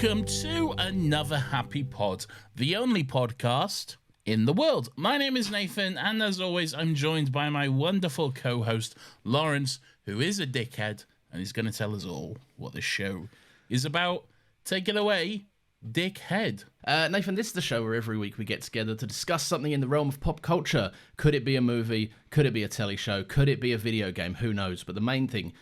welcome to another Happy Pod, the only podcast in the world. My name is Nathan, and as always, I'm joined by my wonderful co-host, Lawrence, who is a dickhead, and he's going to tell us all what the show is about. Take it away, dickhead. Nathan, this is the show where every week we get together to discuss something in the realm of pop culture. Could it be a movie? Could it be a telly show? Could it be a video game? Who knows? But the main thing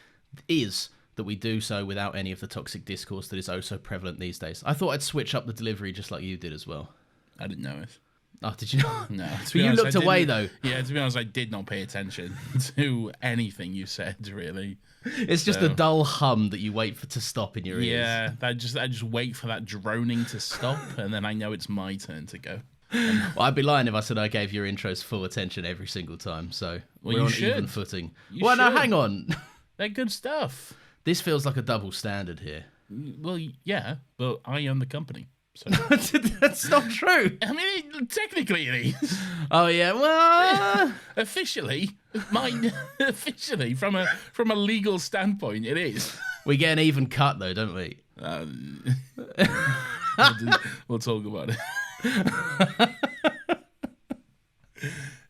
is that we do so without any of the toxic discourse that is oh so prevalent these days. I thought I'd switch up the delivery just like you did as well. I didn't know it. Oh, did you not? No. But you looked away, though. Yeah, to be honest, I did not pay attention to anything you said, really. It's just a dull hum that you wait for to stop in your ears. Yeah, I just wait for that droning to stop, and then I know it's my turn to go. Well, I'd be lying if I said I gave your intros full attention every single time, so we're on even footing. No, hang on. They're good stuff. This feels like a double standard here. Well, yeah, but I own the company. So. That's not true. I mean, technically it is. Oh yeah, well, officially, from a legal standpoint, it is. We get an even cut though, don't we? We'll talk about it.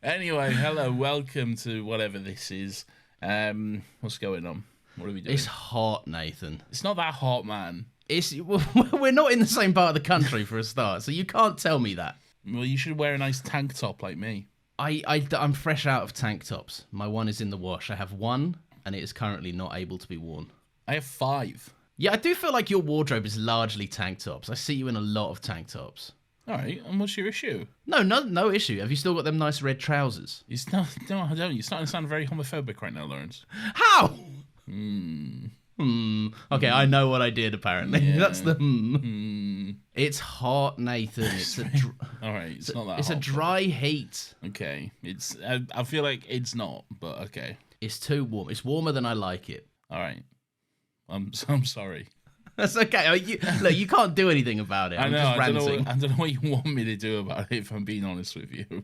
Anyway, hello, welcome to whatever this is. What's going on? What are we doing? It's hot, Nathan. It's not that hot, man. We're not in the same part of the country for a start, so you can't tell me that. Well, you should wear a nice tank top like me. I'm fresh out of tank tops. My one is in the wash. I have one, and it is currently not able to be worn. I have 5. Yeah, I do feel like your wardrobe is largely tank tops. I see you in a lot of tank tops. All right, and what's your issue? No issue. Have you still got them nice red trousers? No, I don't. You're starting to sound very homophobic right now, Lawrence. How? Okay, I know what I did, apparently. Yeah. That's the It's hot, Nathan. All right, it's not that It's hot, a dry heat. Okay, I feel like it's not, but okay. It's too warm. It's warmer than I like it. All right. I'm sorry. That's okay. You can't do anything about it. I'm just ranting. I don't know what you want me to do about it, if I'm being honest with you.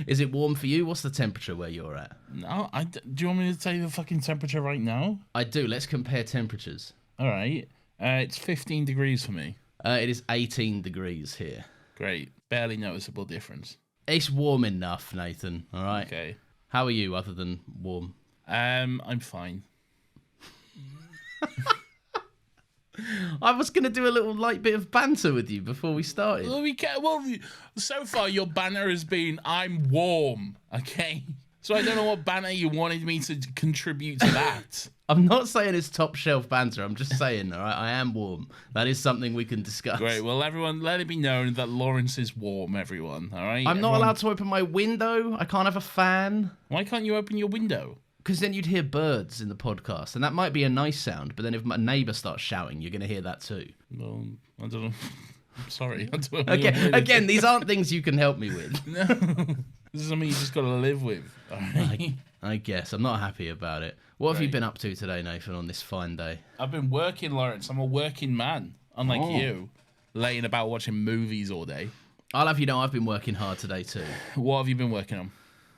Is it warm for you? What's the temperature where you're at? No, do you want me to tell you the fucking temperature right now? I do. Let's compare temperatures. All right. It's 15 degrees for me. It is 18 degrees here. Great. Barely noticeable difference. It's warm enough, Nathan. All right. Okay. How are you other than warm? I'm fine. I was going to do a little light bit of banter with you before we started. Well, so far your banter has been, I'm warm, okay? So I don't know what banter you wanted me to contribute to that. I'm not saying it's top shelf banter. I'm just saying, all right, I am warm. That is something we can discuss. Great. Well, everyone, let it be known that Lawrence is warm, everyone, all right? I'm not allowed to open my window. I can't have a fan. Why can't you open your window? Because then you'd hear birds in the podcast, and that might be a nice sound, but then if my neighbour starts shouting, you're going to hear that too. Well, I don't know. I'm sorry. I don't know again, these aren't things you can help me with. No. This is something you just got to live with. All right? I guess. I'm not happy about it. What have you been up to today, Nathan, on this fine day? I've been working, Lawrence. I'm a working man, unlike you, laying about watching movies all day. I'll have you know I've been working hard today too. What have you been working on?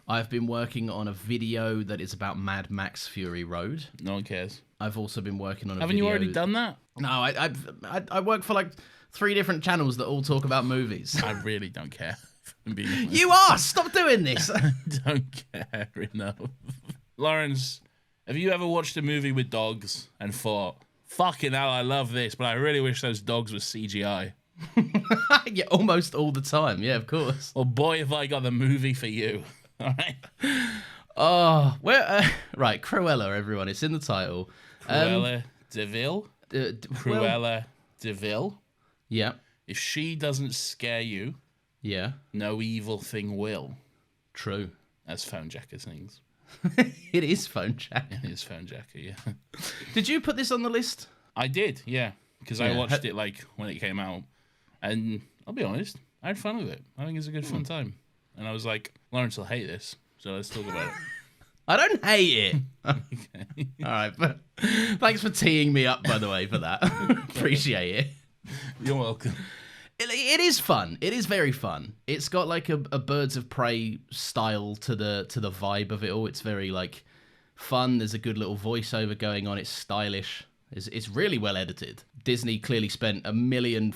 I've been working on a video that is about Mad Max Fury Road. No one cares. I've also been working on a Haven't video... you already done that? No, I work for like 3 different channels that all talk about movies. I really don't care. You are! Stop doing this! I don't care enough. Lawrence, have you ever watched a movie with dogs and thought, fucking hell, I love this, but I really wish those dogs were CGI? Yeah, almost all the time. Yeah, of course. Well, boy, have I got the movie for you. All right. Oh, right, Cruella, everyone. It's in the title. Cruella DeVille? Cruella DeVille? Yeah. If she doesn't scare you, yeah, no evil thing will. True. As Phone Jacker sings. It is Phone Jacker. It is Phone Jacker, yeah. Did you put this on the list? I did, yeah. Because I watched it like when it came out. And I'll be honest, I had fun with it. I think it's a good fun time. And I was like, Lawrence will hate this, so let's talk about it. I don't hate it. Okay. All right, but thanks for teeing me up, by the way, for that. Appreciate it. You're welcome. It is fun. It is very fun. It's got like a Birds of Prey style to the vibe of it all. It's very like fun. There's a good little voiceover going on. It's stylish. It's really well edited. Disney clearly spent $1 million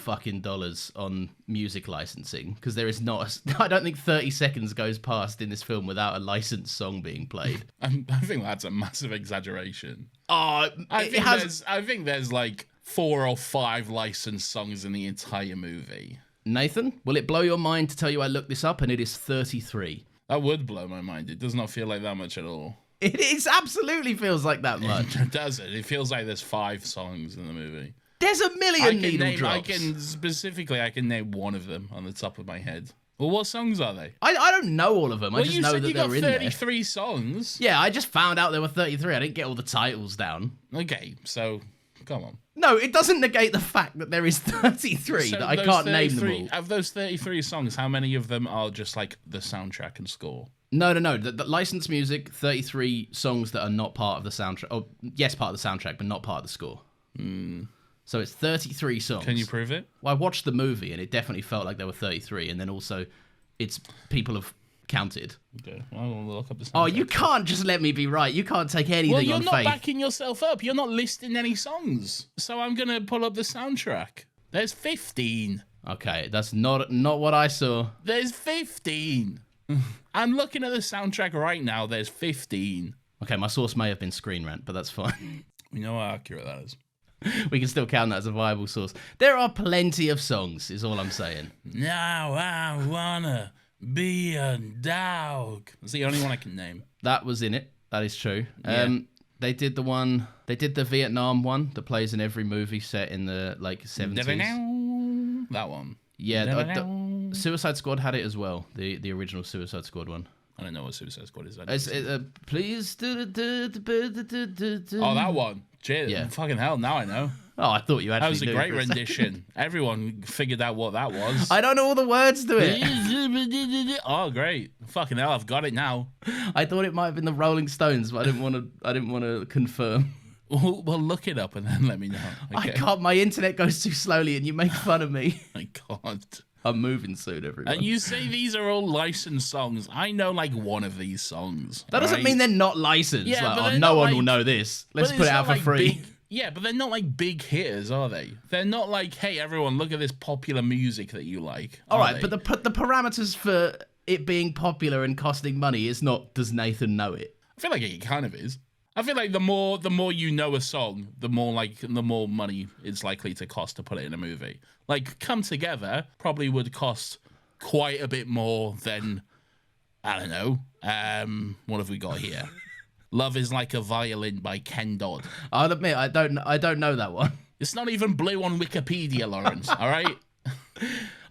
on music licensing, because there is not I don't think 30 seconds goes past in this film without a licensed song being played. I think that's a massive exaggeration. Oh, I think there's like 4 or 5 licensed songs in the entire movie. Nathan, will it blow your mind to tell you I looked this up and it is 33? That would blow my mind. It does not feel like that much at all. It absolutely feels like that much. It doesn't. It feels like there's 5 songs in the movie. There's a million needle drops. I can name one of them on the top of my head. Well, what songs are they? I don't know all of them. I just know that they're in there. You got 33 songs. Yeah, I just found out there were 33. I didn't get all the titles down. Okay, so come on. No, it doesn't negate the fact that there is 33 that I can't name them all. Of those 33 songs, how many of them are just like the soundtrack and score? No. The licensed music, 33 songs that are not part of the soundtrack. Oh, yes, part of the soundtrack, but not part of the score. So it's 33 songs. Can you prove it? Well, I watched the movie, and it definitely felt like there were 33, and then also it's people have counted. Okay, well, we'll look up the soundtrack. Oh, you can't just let me be right. You can't take anything on faith. Well, you're not backing yourself up. You're not listing any songs. So I'm going to pull up the soundtrack. There's 15. Okay, that's not what I saw. There's 15. I'm looking at the soundtrack right now. There's 15. Okay, my source may have been Screen Rant, but that's fine. You know how accurate that is. We can still count that as a viable source. There are plenty of songs, is all I'm saying. Now I wanna be a dog. That's the only one I can name. That was in it. That is true. Yeah. They did the Vietnam one that plays in every movie set in the 70s. That one. Yeah, Suicide Squad had it as well. The original Suicide Squad one. I don't know what Suicide Squad is. Please. Oh, that one. Yeah. Fucking hell, now I know. Oh, I thought you actually knew. That was a great rendition. Everyone figured out what that was. I don't know all the words to it. Oh, great. Fucking hell, I've got it now. I thought it might have been the Rolling Stones, but I didn't want to confirm. Well, look it up and then let me know. Okay. I can't. My internet goes too slowly and you make fun of me. My God. I'm moving soon, everyone. And you say these are all licensed songs. I know like one of these songs. That doesn't mean they're not licensed. Yeah, no one will know this. Let's put it out for free. Yeah, but they're not like big hitters, are they? They're not like, hey, everyone, look at this popular music that you like. All right, but the parameters for it being popular and costing money is not, does Nathan know it? I feel like it kind of is. I feel like the more you know a song, the more money it's likely to cost to put it in a movie. Like Come Together probably would cost quite a bit more than, I don't know, what have we got here? Love Is Like a Violin by Ken Dodd. I'll admit I don't know that one. It's not even blue on Wikipedia, Lawrence. All right.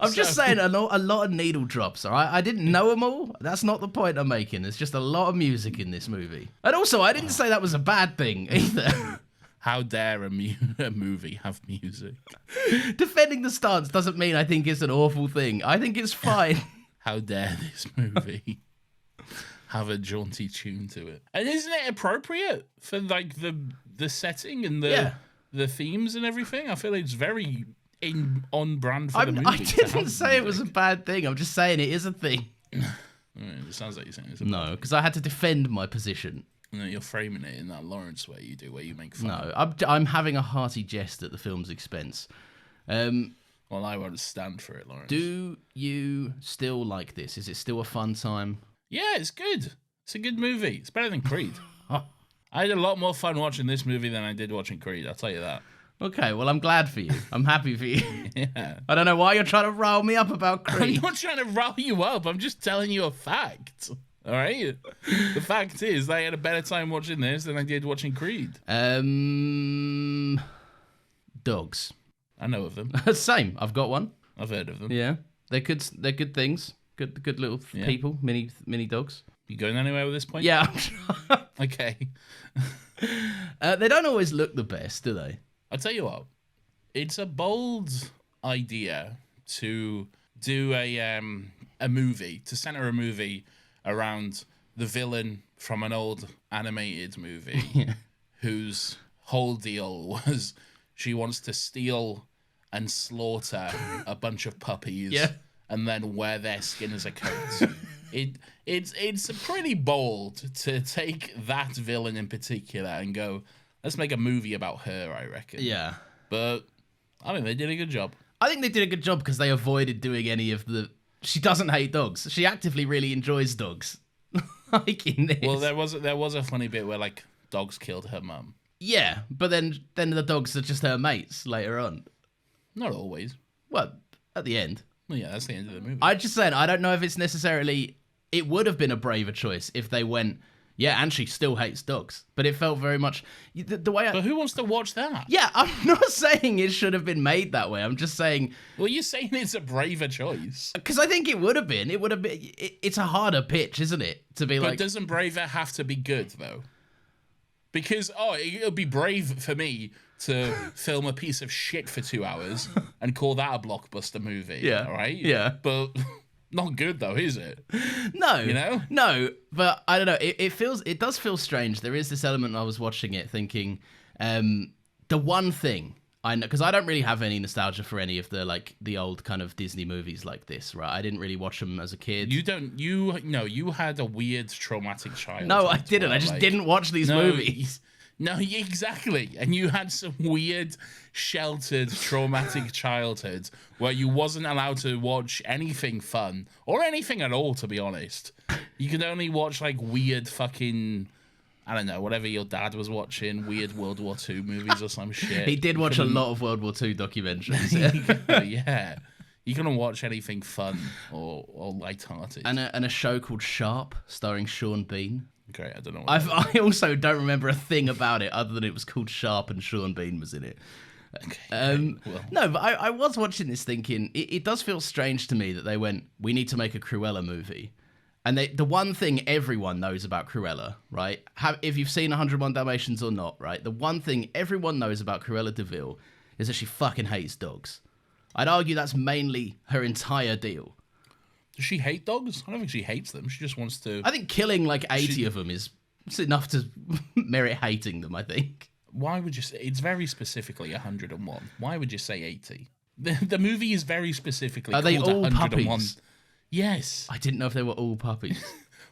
I'm just saying a lot of needle drops, all right? I didn't know them all. That's not the point I'm making. There's just a lot of music in this movie. And also, I didn't say that was a bad thing either. How dare a movie have music? Defending the stance doesn't mean I think it's an awful thing. I think it's fine. How dare this movie have a jaunty tune to it? And isn't it appropriate for like the setting and the themes and everything? I feel like it's very on brand for the movie. I didn't say it was a bad thing. I'm just saying it is a thing. It sounds like you're saying it's a no, because I had to defend my position. No, you're framing it in that Lawrence way you do, where you make fun. No, I'm having a hearty jest at the film's expense. Well, I won't stand for it, Lawrence. Do you still like this? Is it still a fun time? Yeah, it's good. It's a good movie. It's better than Creed. I had a lot more fun watching this movie than I did watching Creed, I'll tell you that. Okay, well, I'm glad for you. I'm happy for you. Yeah. I don't know why you're trying to rile me up about Creed. I'm not trying to rile you up. I'm just telling you a fact. All right? The fact is, I had a better time watching this than I did watching Creed. Dogs. I know of them. Same. I've got one. I've heard of them. Yeah. They're good things. Good little people. Mini dogs. You going anywhere with this point? Yeah. Okay. They don't always look the best, do they? I'll tell you what. It's a bold idea to do a movie, to center a movie around the villain from an old animated movie whose whole deal was she wants to steal and slaughter a bunch of puppies and then wear their skin as a coat. It's pretty bold to take that villain in particular and go, Let's make a movie about her, I reckon. Yeah. But I think they did a good job. I think they did a good job because they avoided doing any of the... She doesn't hate dogs. She actively really enjoys dogs. Like in this. Well, there was a funny bit where, like, dogs killed her mum. Yeah, but then the dogs are just her mates later on. Not always. Well, at the end. Well, yeah, that's the end of the movie. I just said, I don't know if it's necessarily... It would have been a braver choice if they went, yeah, and she still hates dogs. But it felt very much... The way But who wants to watch that? Yeah, I'm not saying it should have been made that way. I'm just saying... Well, you're saying it's a braver choice. Because I think it would have been. It would have been... It's a harder pitch, isn't it? To be But like... doesn't braver have to be good, though? Because, it would be brave for me to film a piece of shit for 2 hours and call that a blockbuster movie. Yeah. All right? Yeah. But not good, though, is it? No. You know? No, but I don't know. It does feel strange. There is this element I was watching it thinking, the one thing I know, because I don't really have any nostalgia for any of the old kind of Disney movies like this, right? I didn't really watch them as a kid. You had a weird traumatic childhood. No, I didn't. I just didn't watch these movies. No, exactly. And you had some weird, sheltered, traumatic childhood where you wasn't allowed to watch anything fun or anything at all, to be honest. You could only watch like weird fucking, I don't know, whatever your dad was watching, weird World War II movies or some shit. He did watch a lot of World War II documentaries. Yeah. You couldn't watch anything fun or lighthearted. And a show called Sharp, starring Sean Bean. Great, I don't know. I also don't remember a thing about it other than it was called Sharp and Sean Bean was in it. Okay, well. No, but I was watching this thinking, it does feel strange to me that they went, we need to make a Cruella movie. And the one thing everyone knows about Cruella, right? If you've seen 101 Dalmatians or not, right? The one thing everyone knows about Cruella de Vil is that she fucking hates dogs. I'd argue that's mainly her entire deal. Does she hate dogs? I don't think she hates them. She just wants to... I think killing like 80 of them is enough to merit hating them, I think. Why would you say... It's very specifically 101. Why would you say 80? The movie is very specifically Are called they all 101. puppies? Yes. I didn't know if they were all puppies.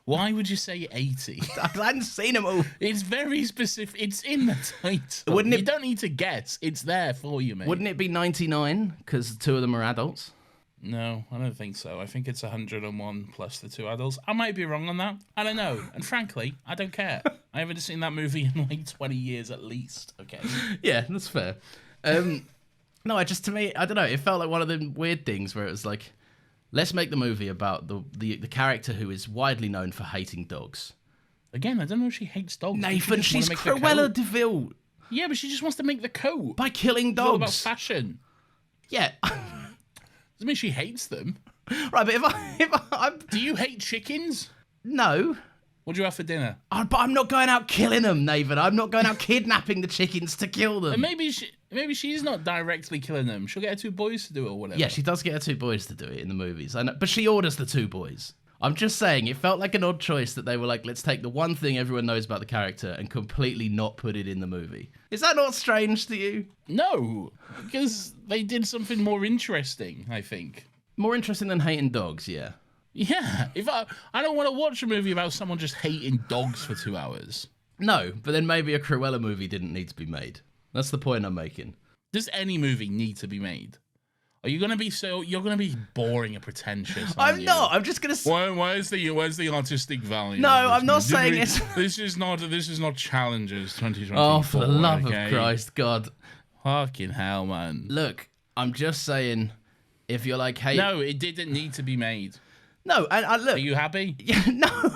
Why would you say 80? I hadn't seen them all. It's very specific. It's in the title. Wouldn't it... You don't need to guess. It's there for you, mate. Wouldn't it be 99? Because 2 of them are adults. No, I don't think so. I think it's 101 plus the 2 adults. I might be wrong on that. I don't know. And frankly, I don't care. I haven't seen that movie in like 20 years at least. Okay. Yeah, that's fair. No, to me, I don't know. It felt like one of the weird things where it was like, let's make the movie about the character who is widely known for hating dogs. Again, I don't know if she hates dogs. Nathan, she's Cruella de Vil. Yeah, but she just wants to make the coat. By killing dogs. It's all about fashion. Yeah. Doesn't mean she hates them. Right, but if I'm... Do you hate chickens? No. What do you have for dinner? But I'm not going out killing them, Nathan. I'm not going out kidnapping the chickens to kill them. And maybe she's not directly killing them. She'll get her 2 boys to do it or whatever. Yeah, she does get her 2 boys to do it in the movies. I know, but she orders the 2 boys. I'm just saying, it felt like an odd choice that they were like, let's take the one thing everyone knows about the character and completely not put it in the movie. Is that not strange to you? No, because they did something more interesting, I think. More interesting than hating dogs, yeah. Yeah, if I don't want to watch a movie about someone just hating dogs for 2 hours. No, but then maybe a Cruella movie didn't need to be made. That's the point I'm making. Does any movie need to be made? Are you going to be you're going to be boring and pretentious? I'm not. I'm just going to... Where's the artistic value? No, I'm not saying it's... This is not Challengers 2024. Oh, for the love of Christ, God. Fucking hell, man. Look, I'm just saying, if you're like, hey... No, it didn't need to be made. No, and look... Are you happy? Yeah, no,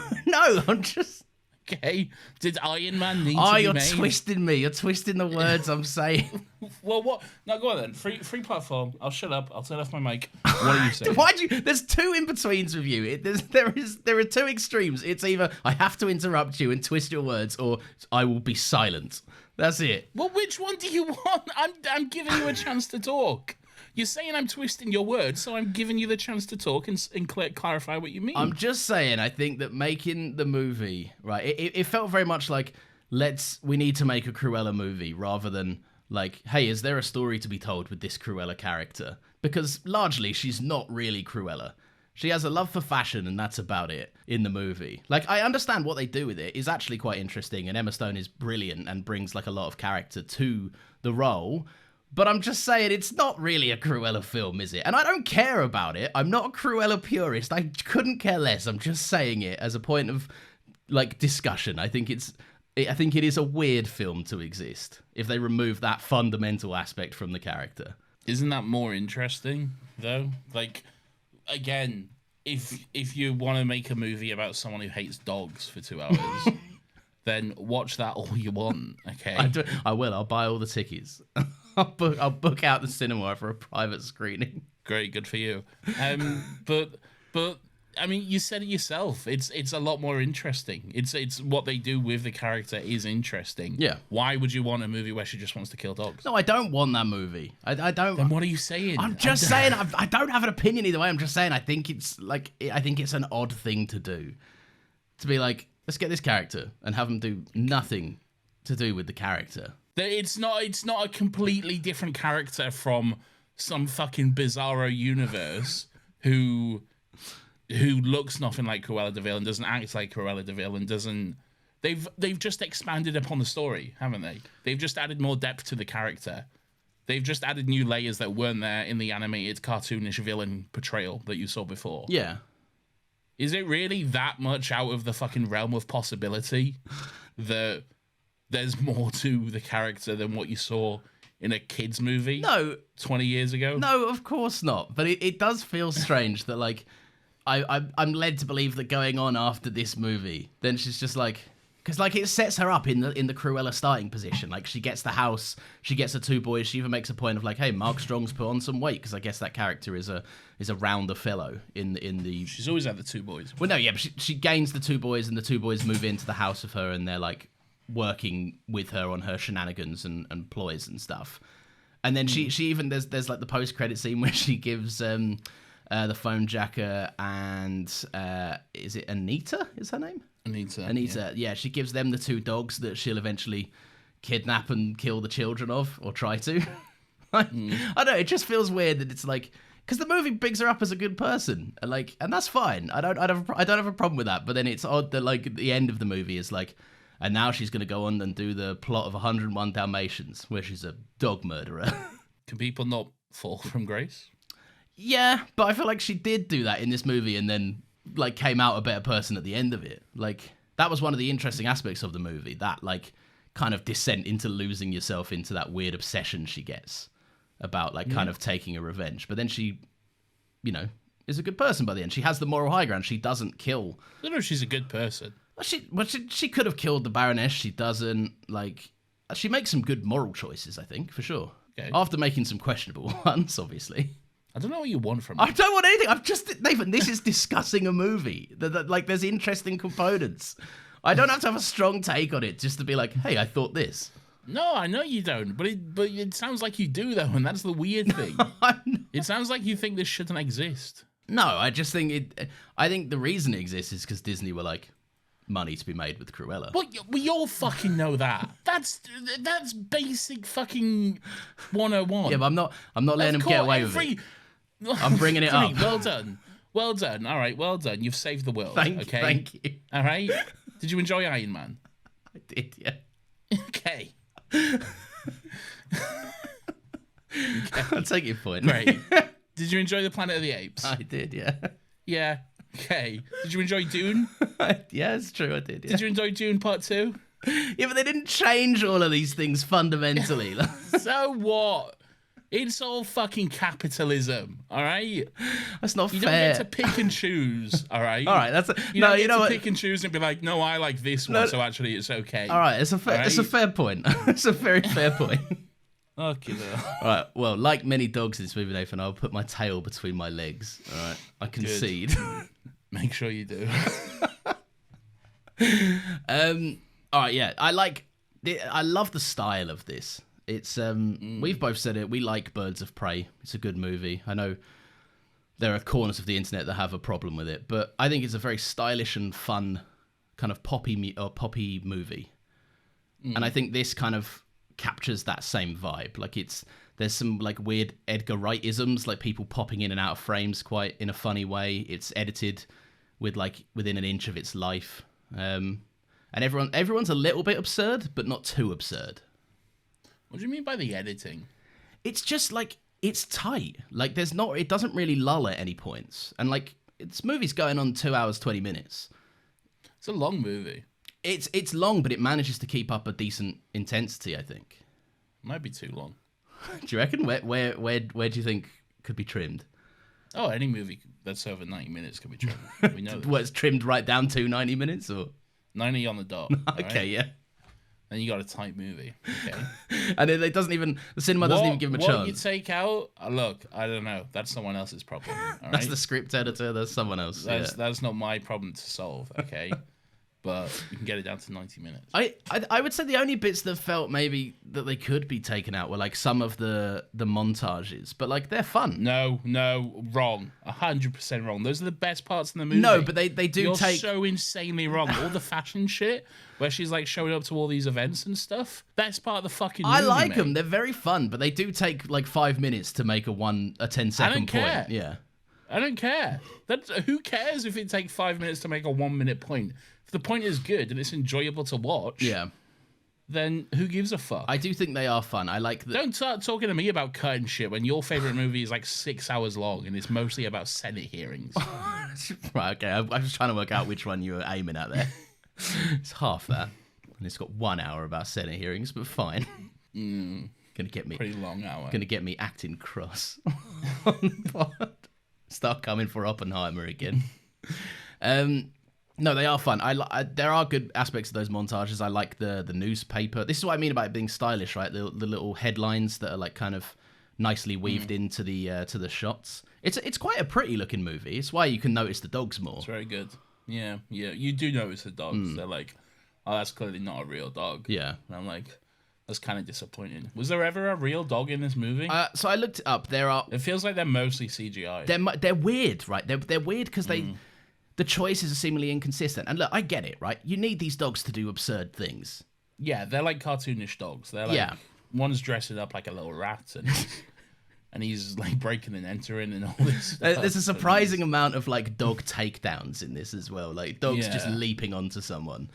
I'm just... Okay. Did Iron Man need to be made? Oh, you're twisting me. You're twisting the words I'm saying. Well, what? No, go on then. Free platform. I'll shut up. I'll turn off my mic. What are you saying? Why'd you... There's 2 in-betweens with you. There are 2 extremes. It's either I have to interrupt you and twist your words, or I will be silent. That's it. Well, which one do you want? I'm giving you a chance to talk. You're saying I'm twisting your words, so I'm giving you the chance to talk and clarify what you mean. I'm just saying, I think that making the movie, right, it felt very much like, we need to make a Cruella movie, rather than like, hey, is there a story to be told with this Cruella character? Because largely, she's not really Cruella. She has a love for fashion, and that's about it in the movie. Like, I understand what they do with it is actually quite interesting, and Emma Stone is brilliant and brings, like, a lot of character to the role. But I'm just saying, it's not really a Cruella film, is it? And I don't care about it. I'm not a Cruella purist. I couldn't care less. I'm just saying it as a point of, like, discussion. I think it is a weird film to exist if they remove that fundamental aspect from the character. Isn't that more interesting, though? Like, again, if you want to make a movie about someone who hates dogs for 2 hours, then watch that all you want, okay? I will. I'll buy all the tickets. I'll book out the cinema for a private screening. Great, good for you. But I mean, you said it yourself. It's a lot more interesting. It's what they do with the character is interesting. Yeah. Why would you want a movie where she just wants to kill dogs? No, I don't want that movie. I don't. Then what are you saying? I'm just saying. I don't have an opinion either way. I'm just saying. I think it's an odd thing to do. To be like, let's get this character and have them do nothing to do with the character. It's not a completely different character from some fucking bizarro universe who looks nothing like Cruella de Vil and doesn't act like Cruella de Vil and doesn't... They've just expanded upon the story, haven't they? They've just added more depth to the character. They've just added new layers that weren't there in the animated cartoonish villain portrayal that you saw before. Yeah. Is it really that much out of the fucking realm of possibility that there's more to the character than what you saw in a kid's movie? No. 20 years ago? No, of course not. But it does feel strange that, like... I'm led to believe that going on after this movie, then she's just like, because like it sets her up in the Cruella starting position. Like she gets the house, she gets her 2 boys. She even makes a point of like, hey, Mark Strong's put on some weight because I guess that character is a rounder fellow in the. She's always had the 2 boys. Well, no, yeah, but she gains the 2 boys, and the 2 boys move into the house of her, and they're like working with her on her shenanigans and ploys and stuff. And then she even there's like the post credit scene where she gives the phone jacker and is it Anita? Is her name? Anita. Yeah, she gives them the 2 dogs that she'll eventually kidnap and kill the children of, or try to. I don't know. It just feels weird that it's like, because the movie bigs her up as a good person, and that's fine. I don't have a problem with that. But then it's odd that like at the end of the movie is like, and now she's going to go on and do the plot of 101 Dalmatians, where she's a dog murderer. Can people not fall from grace? Yeah, but I feel like she did do that in this movie and then, like, came out a better person at the end of it. Like, that was one of the interesting aspects of the movie, that, like, kind of descent into losing yourself into that weird obsession she gets about, like, kind of taking a revenge. But then she, you know, is a good person by the end. She has the moral high ground. She doesn't kill. I don't know if she's a good person. She could have killed the Baroness. She doesn't. Like, she makes some good moral choices, I think, for sure. Okay. After making some questionable ones, obviously. I don't know what you want from me. I don't want anything. I'm just, Nathan, this is discussing a movie. Like, there's interesting components. I don't have to have a strong take on it just to be like, hey, I thought this. No, I know you don't, but it sounds like you do, though, and that's the weird thing. It sounds like you think this shouldn't exist. No, I just think I think the reason it exists is because Disney were like, money to be made with Cruella. Well, we all fucking know that. That's basic fucking 101. Yeah, but I'm not letting them get away with it. I'm bringing it up. Well done. Well done. All right, well done. You've saved the world. Thank you. All right? Did you enjoy Iron Man? I did, yeah. Okay. I'll take your point. Great. Did you enjoy the Planet of the Apes? I did, yeah. Yeah. Okay. Did you enjoy Dune? Yeah, it's true, I did, yeah. Did you enjoy Dune Part 2? Yeah, but they didn't change all of these things fundamentally. So what? It's all fucking capitalism, all right? That's not fair. You fair. don't get to pick and choose, all right? All right, that's you don't get to pick and choose and be like, no, I like this one, so actually it's okay. All right, it's a fair point. It's a very fair point. Okay, all right, well, like many dogs in this movie, Nathan, I'll put my tail between my legs. All right, I concede. Make sure you do. All right, yeah, I love the style of this. It's we've both said it. We like Birds of Prey. It's a good movie. I know there are corners of the internet that have a problem with it, but I think it's a very stylish and fun kind of poppy movie. And I think this kind of captures that same vibe. Like There's some like weird Edgar Wright-isms, like people popping in and out of frames quite in a funny way. It's edited with like within an inch of its life. And everyone's a little bit absurd, but not too absurd. What do you mean by the editing? It's just like it's tight. Like it doesn't really lull at any points. And like this movie's going on 2 hours 20 minutes. It's a long movie. It's long, but it manages to keep up a decent intensity, I think. Might be too long. Do you reckon? Where do you think could be trimmed? Oh, any movie that's over 90 minutes could be trimmed. We know this. Well, it's trimmed right down to 90 minutes, or 90 on the dot. okay, right? yeah. Then you got a tight movie. Okay. And the cinema doesn't even give him a chance. What you take out? Look, I don't know. That's someone else's problem. All right? That's the script editor. That's someone else. That's not my problem to solve. Okay. But you can get it down to 90 minutes. I would say the only bits that felt maybe that they could be taken out were like some of the montages, but like they're fun. No, wrong. 100% wrong. Those are the best parts in the movie. No, but they do You're take so insanely wrong. All the fashion shit where she's like showing up to all these events and stuff. Best part of the fucking movie. I like mate. them. They're very fun, but they do take like 5 minutes to make a 10-second I don't care. point. Yeah. I don't care. Who cares if it takes 5 minutes to make a 1 minute point? If the point is good and it's enjoyable to watch, Yeah. then who gives a fuck? I do think they are fun. I like Don't start talking to me about cutting shit when your favorite movie is like 6 hours long and it's mostly about Senate hearings. Right, okay. I was trying to work out which one you were aiming at there. It's half that. And it's got 1 hour about Senate hearings, but fine. Gonna get me Pretty long hour. Gonna get me acting cross on the pod. Start coming for Oppenheimer again. No, they are fun. There are good aspects of those montages. I like the newspaper. This is what I mean about it being stylish, right? The little headlines that are like kind of nicely weaved into the shots. It's quite a pretty looking movie. It's why you can notice the dogs more. It's very good. Yeah. You do notice the dogs. They're like, oh, that's clearly not a real dog. Yeah. And I'm like, that's kind of disappointing. Was there ever a real dog in this movie? So I looked it up. It feels like they're mostly CGI. They're weird, right? They're weird because the choices are seemingly inconsistent. And look, I get it, right? You need these dogs to do absurd things. Yeah, they're like cartoonish dogs. They're like, one's dressing up like a little rat and he's like breaking and entering and all this stuff. There's a surprising amount of like dog takedowns in this as well. Like dogs just leaping onto someone.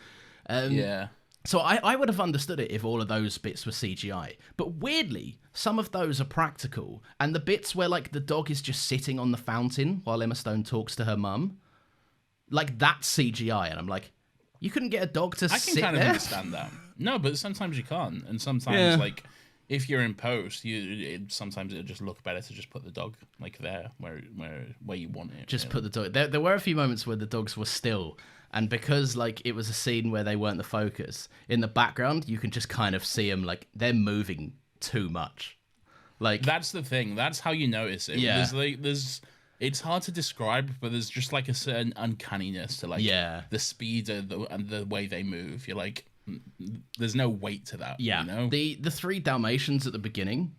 So I would have understood it if all of those bits were CGI. But weirdly, some of those are practical. And the bits where like the dog is just sitting on the fountain while Emma Stone talks to her mum, like that's CGI. And I'm like, you couldn't get a dog to sit there? I can kind of understand that. No, but sometimes you can't. And sometimes like if you're in post, sometimes it'll just look better to just put the dog like there where you want it. Just put the dog. There were a few moments where the dogs were still. And because like it was a scene where they weren't the focus, in the background you can just kind of see them like they're moving too much. Like that's the thing. That's how you notice it. Yeah. There's it's hard to describe, but there's just like a certain uncanniness to like the speed and the way they move. You're like, there's no weight to that. Yeah. You know? The 3 Dalmatians at the beginning,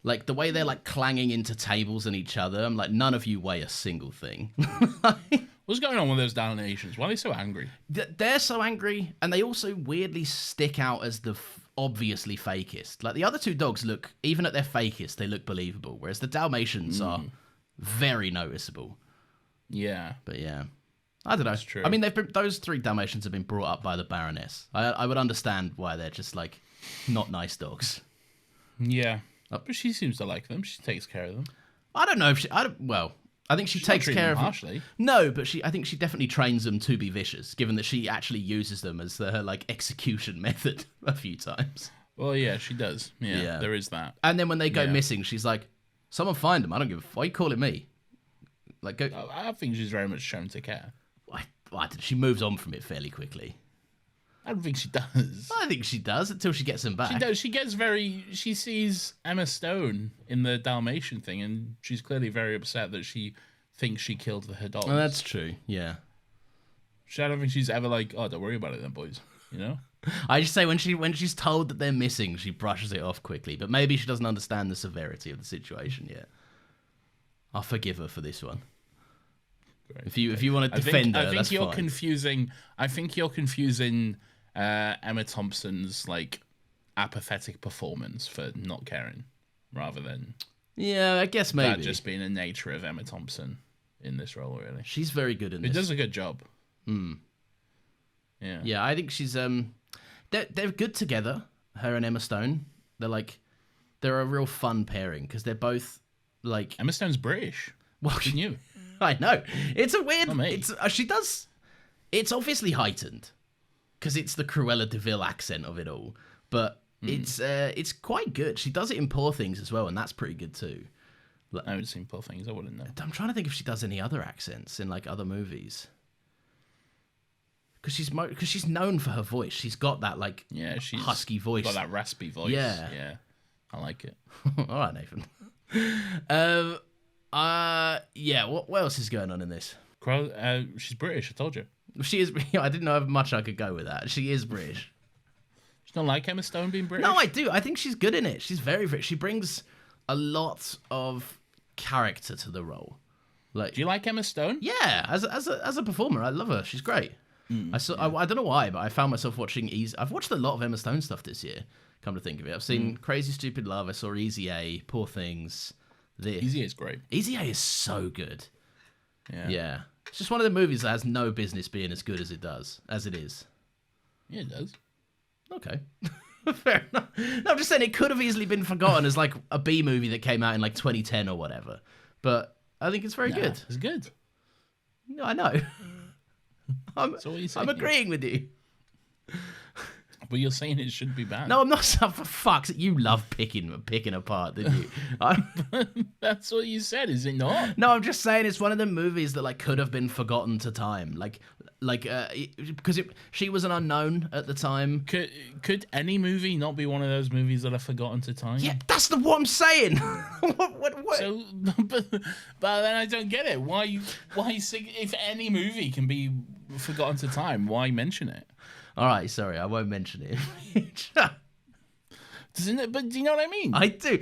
like the way they're like clanging into tables and each other. I'm like, none of you weigh a single thing. What's going on with those Dalmatians? Why are they so angry? They're so angry, and they also weirdly stick out as the obviously fakest. Like the other 2 dogs look, even at their fakest, they look believable, whereas the Dalmatians are very noticeable. Yeah. But yeah. I don't know. That's true. I mean, those 3 Dalmatians have been brought up by the Baroness. I would understand why they're just like not nice dogs. Yeah. But she seems to like them. She takes care of them. I don't know if she... I think she takes care of them harshly. No, but I think she definitely trains them to be vicious, given that she actually uses them as her like execution method a few times. Well, yeah, she does. Yeah, there is that. And then when they go missing, she's like, "Someone find them. I don't give a fuck. Why are you calling me?" Like, go. I think she's very much shown to care. She moves on from it fairly quickly. I don't think she does. I think she does until she gets them back. She does. She sees Emma Stone in the Dalmatian thing, and she's clearly very upset that she thinks she killed her dogs. Oh, that's true. Yeah. I don't think she's ever like, oh, don't worry about it then, boys. You know? I just say when she's told that they're missing, she brushes it off quickly. But maybe she doesn't understand the severity of the situation yet. I'll forgive her for this one. Great. If you want to defend her, that's fine. I think you're confusing Emma Thompson's like apathetic performance for not caring. rather than Yeah, I guess maybe. that just being the nature of Emma Thompson in this role, really. She's very good in It this. does a good job. Yeah. Yeah, I think she's they're good together. Her and Emma Stone. They're a real fun pairing because they're both like. Emma Stone's British. Well, Who knew? I know it's a weird. Not me. It's she does. It's obviously heightened because it's the Cruella de Vil accent of it all, but it's quite good. She does it in Poor Things as well, and that's pretty good too. I haven't seen Poor Things. I wouldn't know. I'm trying to think if she does any other accents in like other movies. Because she's known for her voice. She's got that like She's husky voice. got that raspy voice. Yeah. I like it. All right, Nathan. What else is going on in this? She's British. I told you. She is. I didn't know how much I could go with that. She is British. You don't like Emma Stone being British? No, I do. I think she's good in it. She's very British. She brings a lot of character to the role. Like, do you like Emma Stone? Yeah, as a performer, I love her. She's great. I don't know why, but I found myself watching I've watched a lot of Emma Stone stuff this year. Come to think of it, I've seen Crazy Stupid Love. I saw Easy A, Poor Things. Easy A is great. Easy A is so good. Yeah. It's just one of the movies that has no business being as good as it is. Yeah, it does. Okay. Fair enough. No, I'm just saying it could have easily been forgotten as like a B movie that came out in like 2010 or whatever. But I think it's very good. It's good. No, I know. I'm agreeing with you. But you're saying it shouldn't be bad. No, I'm not. For fuck's sake, you love picking apart, didn't you? That's what you said, is it not? No, I'm just saying it's one of the movies that like could have been forgotten to time, because she was an unknown at the time. Could any movie not be one of those movies that are forgotten to time? Yeah, that's what I'm saying. what? So, but then I don't get it. Why if any movie can be forgotten to time, why mention it? All right, sorry, I won't mention it. Doesn't it? But do you know what I mean? I do.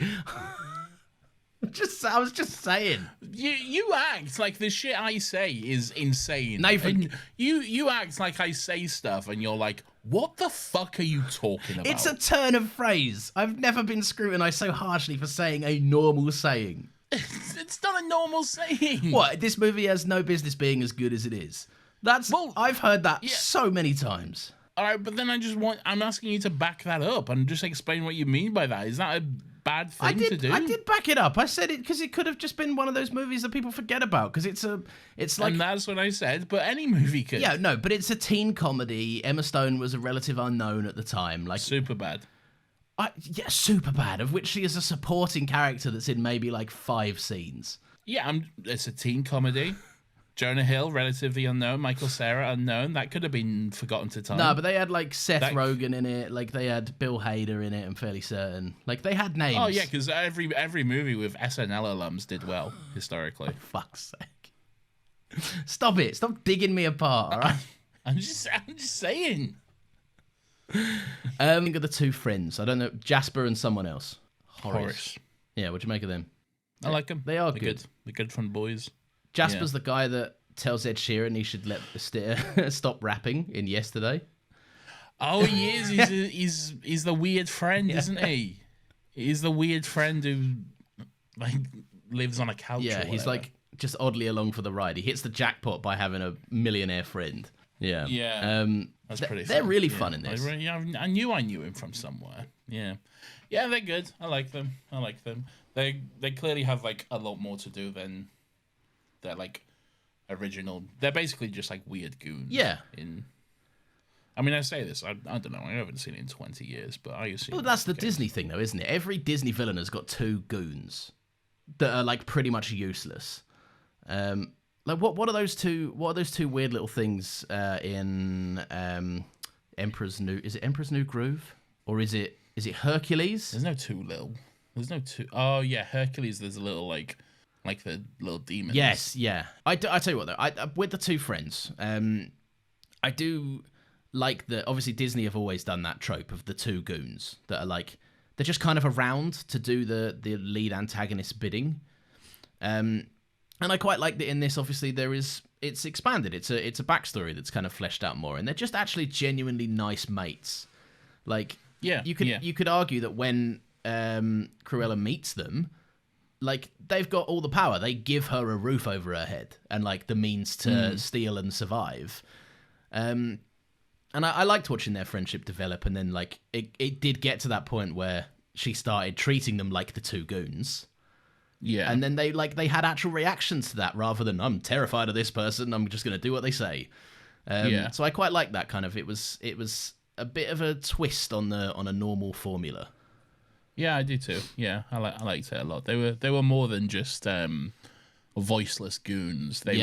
I was just saying. You act like the shit I say is insane. Nathan, you act like I say stuff, and you're like, "What the fuck are you talking about?" It's a turn of phrase. I've never been scrutinized so harshly for saying a normal saying. It's not a normal saying. What? This movie has no business being as good as it is. I've heard that so many times. All right, but then I'm asking you to back that up and just explain what you mean by that. Is that a bad thing to do? I did back it up. I said it because it could have just been one of those movies that people forget about because it's like. And that's what I said. But any movie could. Yeah, no, but it's a teen comedy. Emma Stone was a relative unknown at the time. Like Superbad. Superbad, of which she is a supporting character that's in maybe like 5 scenes. Yeah, it's a teen comedy. Jonah Hill, relatively unknown. Michael Cera, unknown. That could have been forgotten to time. No, but they had like Seth Rogen in it. Like they had Bill Hader in it. I'm fairly certain. Like they had names. Oh yeah, because every movie with SNL alums did well historically. For fuck's sake! Stop it! Stop digging me apart. All right. I'm just saying. Think of the 2 friends. I don't know, Jasper and someone else. Horace. Yeah, what'd you make of them? I like them. They are They're good. They're good fun boys. Jasper's the guy that tells Ed Sheeran he should stop rapping in Yesterday. Oh, he is. He's the weird friend, isn't he? He's the weird friend who like lives on a couch. Yeah, he's like just oddly along for the ride. He hits the jackpot by having a millionaire friend. Yeah. Yeah. That's pretty. They're really fun in this. I knew him from somewhere. Yeah. Yeah, they're good. I like them. They clearly have like a lot more to do than their like original. They're basically just like weird goons. Yeah. I mean, I say this. I don't know. I haven't seen it in 20 years, but I assume. Well, that's the Disney thing, though, isn't it? Every Disney villain has got 2 goons that are like pretty much useless. Like what are those two? What are those 2 weird little things in Emperor's New? Is it Emperor's New Groove or is it Hercules? There's no 2 little. There's no 2. Oh yeah, Hercules. There's a little like the little demons. Yes, yeah. I tell you what though, with the 2 friends, I do like that. Obviously, Disney have always done that trope of the 2 goons that are like they're just kind of around to do the lead antagonist bidding. And I quite like that in this. Obviously, it's expanded. It's a backstory that's kind of fleshed out more, and they're just actually genuinely nice mates. Like, you could argue that when Cruella meets them, like, they've got all the power. They give her a roof over her head and, like, the means to steal and survive. And I liked watching their friendship develop, and then, like, it did get to that point where she started treating them like the two goons. Yeah. And then they had actual reactions to that rather than, I'm terrified of this person, I'm just going to do what they say. So I quite like that kind of, it was a bit of a twist on a normal formula. Yeah, I do too. Yeah, I liked it a lot. They were more than just voiceless goons. They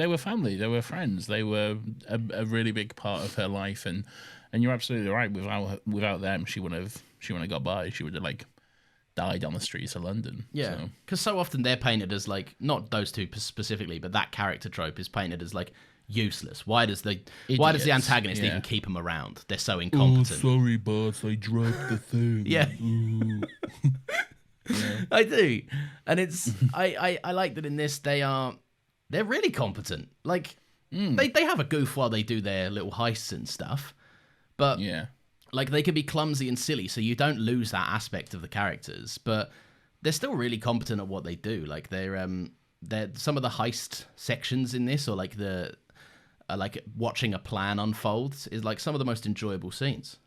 were family. They were friends. They were a really big part of her life. And you're absolutely right. Without them, she wouldn't have got by. She would have like died on the streets of London. Yeah, because so often they're painted as like, not those two specifically, but that character trope is painted as like useless. Why does the antagonist even keep them around? They're so incompetent. Oh, sorry, boss, I dropped the thing. Yeah. I do. And it's I like that in this they're really competent. Like they have a goof while they do their little heists and stuff. But like they can be clumsy and silly, so you don't lose that aspect of the characters, but they're still really competent at what they do. Like they're some of the heist sections in this, or like like watching a plan unfold, is like some of the most enjoyable scenes.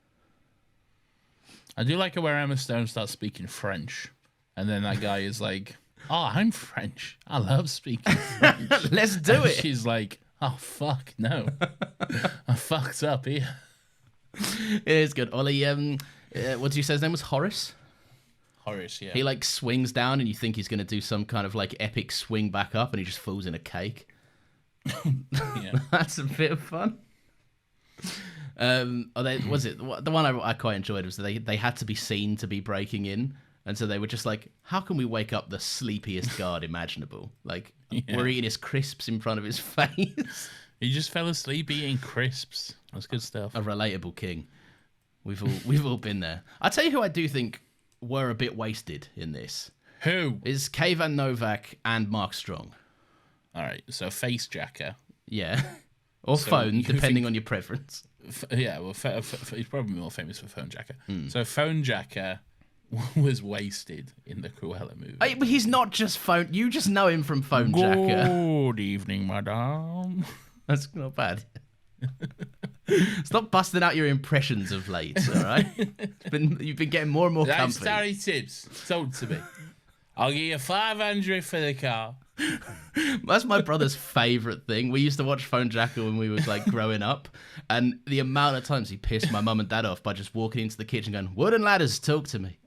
I do like it where Emma Stone starts speaking French, and then that guy is like, "Oh, I'm French. I love speaking French. Let's do it." She's like, "Oh fuck, no, I fucked up here." It is good. Ollie, what did you say his name was? Horace? Horace, yeah. He like swings down, and you think he's going to do some kind of like epic swing back up, and he just falls in a cake. Yeah. That's a bit of fun. The one I quite enjoyed was they had to be seen to be breaking in, and so they were just like, how can we wake up the sleepiest guard imaginable? Like, we're eating his crisps in front of his face. He just fell asleep eating crisps. That's good stuff. A relatable king. We've all been there. I tell you who I do think were a bit wasted in this. Who? Is Kayvan Novak and Mark Strong. All right, so Face Jacker. Yeah. Or so Phone, depending on your preference. Yeah, well, he's probably more famous for Phone Jacker. So Phone Jacker was wasted in the Cruella movie. But he's not just Phone. You just know him from Phone Jacker. Good evening, madame. That's not bad. Stop busting out your impressions of late, all right? You've been getting more and more company. Starry tips. Sold to me. I'll give you 500 for the car. That's my brother's favourite thing. We used to watch Phone Jacker when we were like growing up, and the amount of times he pissed my mum and dad off by just walking into the kitchen going, "Wooden ladders, talk to me."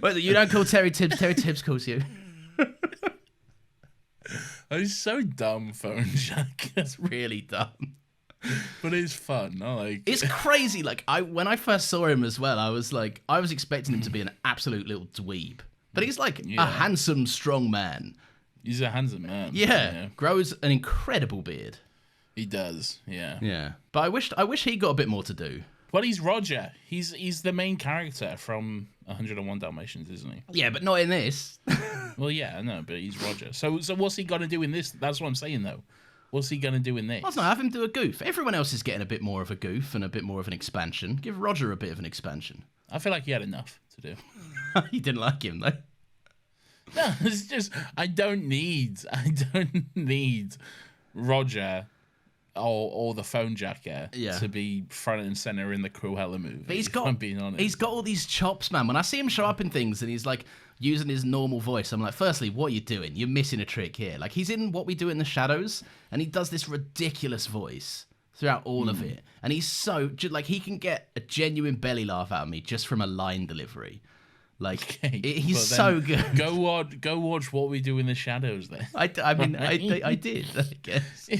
Wait, you don't call Terry Tibbs. Terry Tibbs calls you. It's so dumb, Phone Jacker. It's really dumb. But it's fun. I like It's crazy. Like when I first saw him as well, I was expecting him to be an absolute little dweeb. But he's like a handsome, strong man. He's a handsome man. Yeah. Grows an incredible beard. He does, yeah. Yeah. But I wish he got a bit more to do. Well, he's Roger. He's the main character from 101 Dalmatians, isn't he? Yeah, but not in this. Well, yeah, I know, but he's Roger. So what's he going to do in this? That's what I'm saying, though. What's he going to do in this? Let's not have him do a goof. Everyone else is getting a bit more of a goof and a bit more of an expansion. Give Roger a bit of an expansion. I feel like he had enough to do. You didn't like him, though. No, it's just I don't need Roger or the Phone Jacker to be front and center in the Cruella movie. But I'm being honest. He's got all these chops, man. When I see him show up in things and he's like using his normal voice, I'm like, firstly, what are you doing? You're missing a trick here. Like he's in What We Do in the Shadows, and he does this ridiculous voice throughout all of it, and he's so like he can get a genuine belly laugh out of me just from a line delivery. Like he's so good. Go watch What We Do in the Shadows. Then I did. I guess.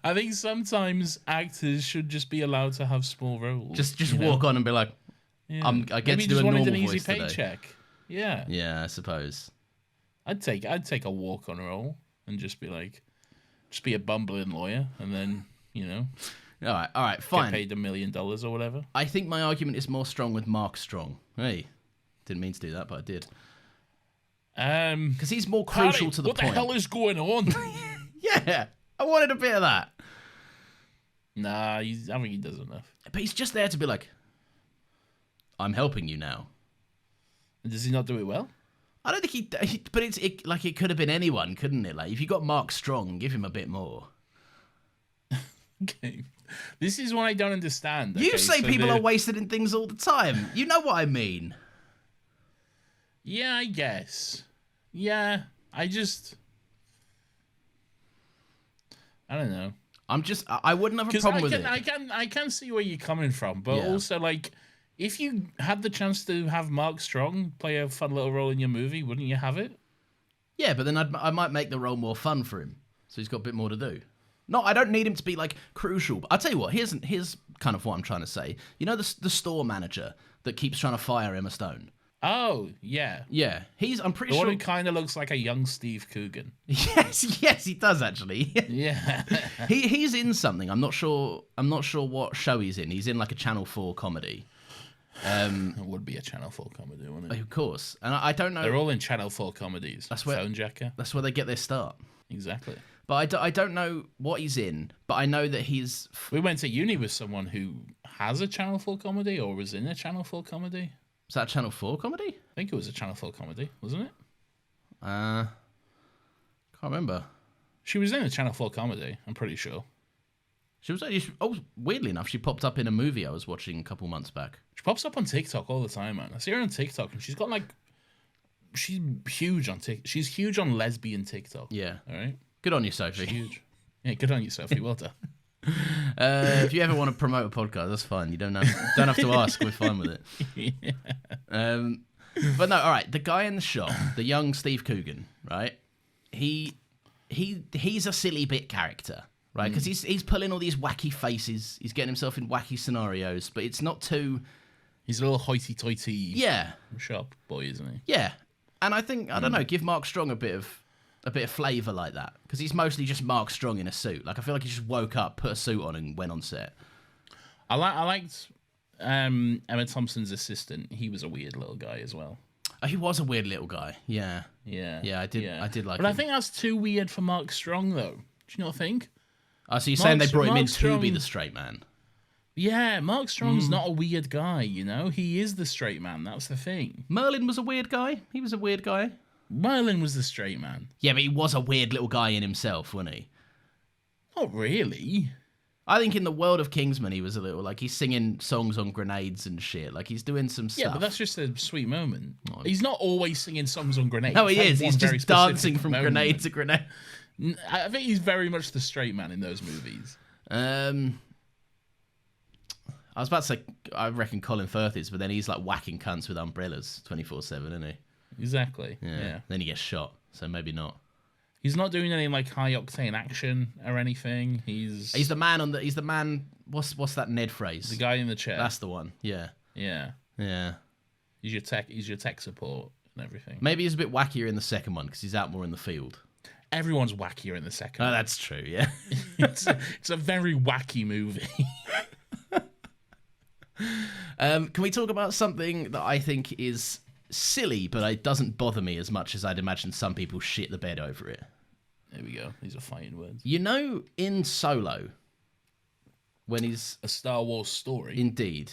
I think sometimes actors should just be allowed to have small roles. Just walk on and be like, I get to do a normal an easy voice paycheck. Today. Yeah. Yeah, I suppose. I'd take a walk on role and just be a bumbling lawyer, and then All right, fine. Get paid $1 million or whatever. I think my argument is more strong with Mark Strong. Hey, didn't mean to do that, but I did. Because he's more crucial to the point. What the hell is going on? Yeah, I wanted a bit of that. Nah, I think he does enough. But he's just there to be like, I'm helping you now. Does he not do it well? I don't think but like it could have been anyone, couldn't it? Like if you got Mark Strong, give him a bit more. Okay. This is what I don't understand. You okay? say people are wasted in things all the time. You know what I mean. Yeah, I guess. Yeah, I don't know. I wouldn't have a problem with it. I can see where you're coming from, but also like, if you had the chance to have Mark Strong play a fun little role in your movie, wouldn't you have it? Yeah, but then I might make the role more fun for him, so he's got a bit more to do. No, I don't need him to be like crucial. I'll tell you what. Here's kind of what I'm trying to say. You know the store manager that keeps trying to fire Emma Stone. Oh yeah, yeah. I'm pretty sure. The one who kind of looks like a young Steve Coogan. Yes, he does actually. Yeah. he's in something. I'm not sure what show he's in. He's in like a Channel 4 comedy. It would be a Channel 4 comedy, wouldn't it? Of course. And I don't know. They're all in Channel 4 comedies. That's where Phone Jacker. That's where they get their start. Exactly. But I don't know what he's in. But I know that he's. We went to uni with someone who has a Channel 4 comedy or was in a Channel 4 comedy. Was that a Channel 4 comedy? I think it was a Channel 4 comedy, wasn't it? Can't remember. She was in a Channel 4 comedy, I'm pretty sure. She was. Oh, weirdly enough, she popped up in a movie I was watching a couple months back. She pops up on TikTok all the time, man. I see her on TikTok, and she's got like, she's huge on TikTok. She's huge on lesbian TikTok. Yeah. All right. Good on you, Sophie. She's huge. Yeah, good on you, Sophie. Well done. If you ever want to promote a podcast, that's fine. You don't have to ask. We're fine with it. Yeah. But no, all right. The guy in the shop, the young Steve Coogan, right? He's a silly bit character, right? Because he's pulling all these wacky faces. He's getting himself in wacky scenarios, but it's not too. He's a little hoity-toity. Yeah. Shop boy, isn't he? Yeah, and I think I don't know. Give Mark Strong a bit of flavour like that, because he's mostly just Mark Strong in a suit. Like I feel like he just woke up, put a suit on, and went on set. I liked Emma Thompson's assistant. He was a weird little guy as well. Oh, he was a weird little guy. Yeah. I did like. But him. I think that's too weird for Mark Strong, though. Do you not think? Oh, so you're saying they brought him in to be the straight man? Yeah, Mark Strong's not a weird guy. You know, he is the straight man. That's the thing. Merlin was a weird guy. He was a weird guy. Merlin was the straight man. Yeah, but he was a weird little guy in himself, wasn't he? Not really. I think in the world of Kingsman, he was a little, like, he's singing songs on grenades and shit. Like, he's doing some stuff. Yeah, but that's just a sweet moment. He's not always singing songs on grenades. No, he is. He's just dancing from grenade to grenade. I think he's very much the straight man in those movies. I was about to say, I reckon Colin Firth is, but then he's, like, whacking cunts with umbrellas 24/7, isn't he? Exactly. Yeah. Then he gets shot, so maybe not. He's not doing any like high octane action or anything. He's the man He's the man. What's that Ned phrase? The guy in the chair. That's the one. Yeah. Yeah. Yeah. He's your tech support and everything. Maybe he's a bit wackier in the second one because he's out more in the field. Everyone's wackier in the second. Oh, that's true. Yeah. it's a very wacky movie. Can we talk about something that I think is silly, but it doesn't bother me as much as I'd imagine some people shit the bed over it? There we go. These are fighting words. You know, in Solo, when he's... A Star Wars story. Indeed.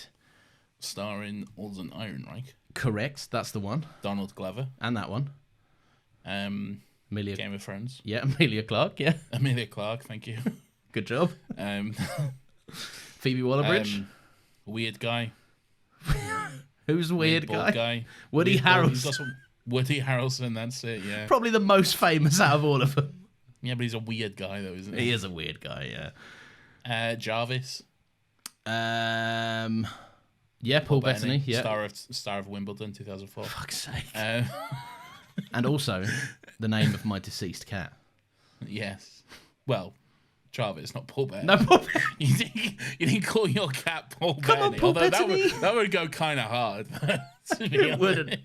Starring Alden Ehrenreich. Correct. That's the one. Donald Glover. And that one. Amelia... Game of Thrones. Yeah, Amelia Clarke, yeah. Amelia Clarke, thank you. Good job. Phoebe Waller-Bridge. Weird guy. Who's the weird guy? Woody Harrelson. Woody Harrelson, that's it, yeah. Probably the most famous out of all of them. Yeah, but he's a weird guy, though, isn't he? He is a weird guy, yeah. Jarvis. Yeah, Paul Bettany. Yeah. Star of Wimbledon, 2004. Fuck's sake. And also, the name of my deceased cat. Yes. Well... Jarvis, not Paul Bettany. No, Paul Bettany. You didn't call your cat Paul Come Bettany. on, Paul Although Bettany. that would go kind of hard. It wouldn't.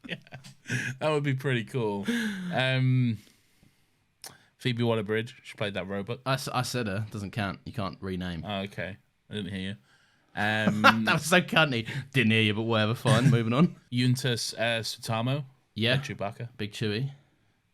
Yeah, that would be pretty cool. Phoebe Waller-Bridge, she played that robot. I said her. Doesn't count. You can't rename. Oh, okay. I didn't hear you. That was so cunty. Didn't hear you, but whatever. Fine. Moving on. Yunus Sutarmo. Yeah. Chewbacca. Big Chewie.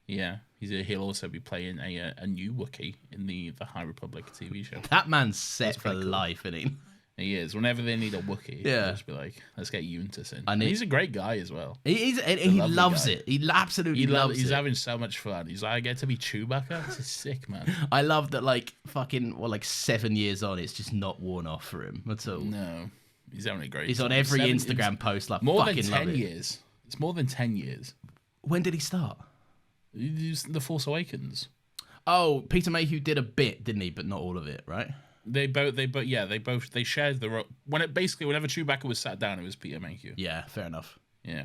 Yeah. He'll also be playing a new Wookiee in the High Republic TV show. That man's set for life, isn't he? He is. Whenever they need a Wookiee, they'll just be like, let's get Yunus in. And he's a great guy as well. He loves it. He absolutely loves it. He's having so much fun. He's like, I get to be Chewbacca. This is sick, man. I love that, like, 7 years on, it's just not worn off for him at all. No. He's having a great He's on every Instagram post, like, more fucking than 10 years. It's more than 10 years. When did he start? The Force Awakens. Oh, Peter Mayhew did a bit, didn't he? But not all of it, right? They shared the role. Whenever Chewbacca was sat down, it was Peter Mayhew. Yeah, fair enough. Yeah.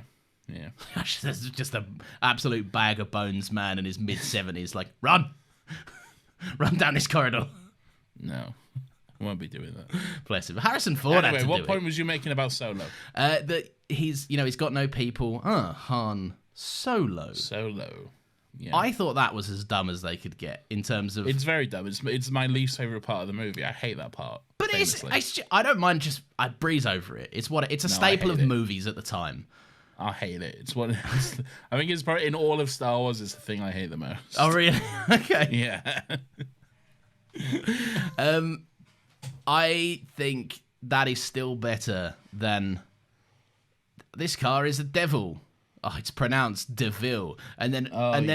That's just an absolute bag of bones man in his mid-70s, like, run down this corridor. No, I won't be doing that. Bless him. Harrison Ford. Anyway, what point was you making about Solo? That he's got no people. Han Solo. Yeah. I thought that was as dumb as they could get in terms of. It's very dumb. It's my least favorite part of the movie. I hate that part. But I don't mind. I breeze over it. It's a staple of movies at the time. I hate it. It's what I think it's probably in all of Star Wars. It's the thing I hate the most. Oh really? Okay. Yeah. I think that is still better than this car is a devil. Oh, it's pronounced Deville. And then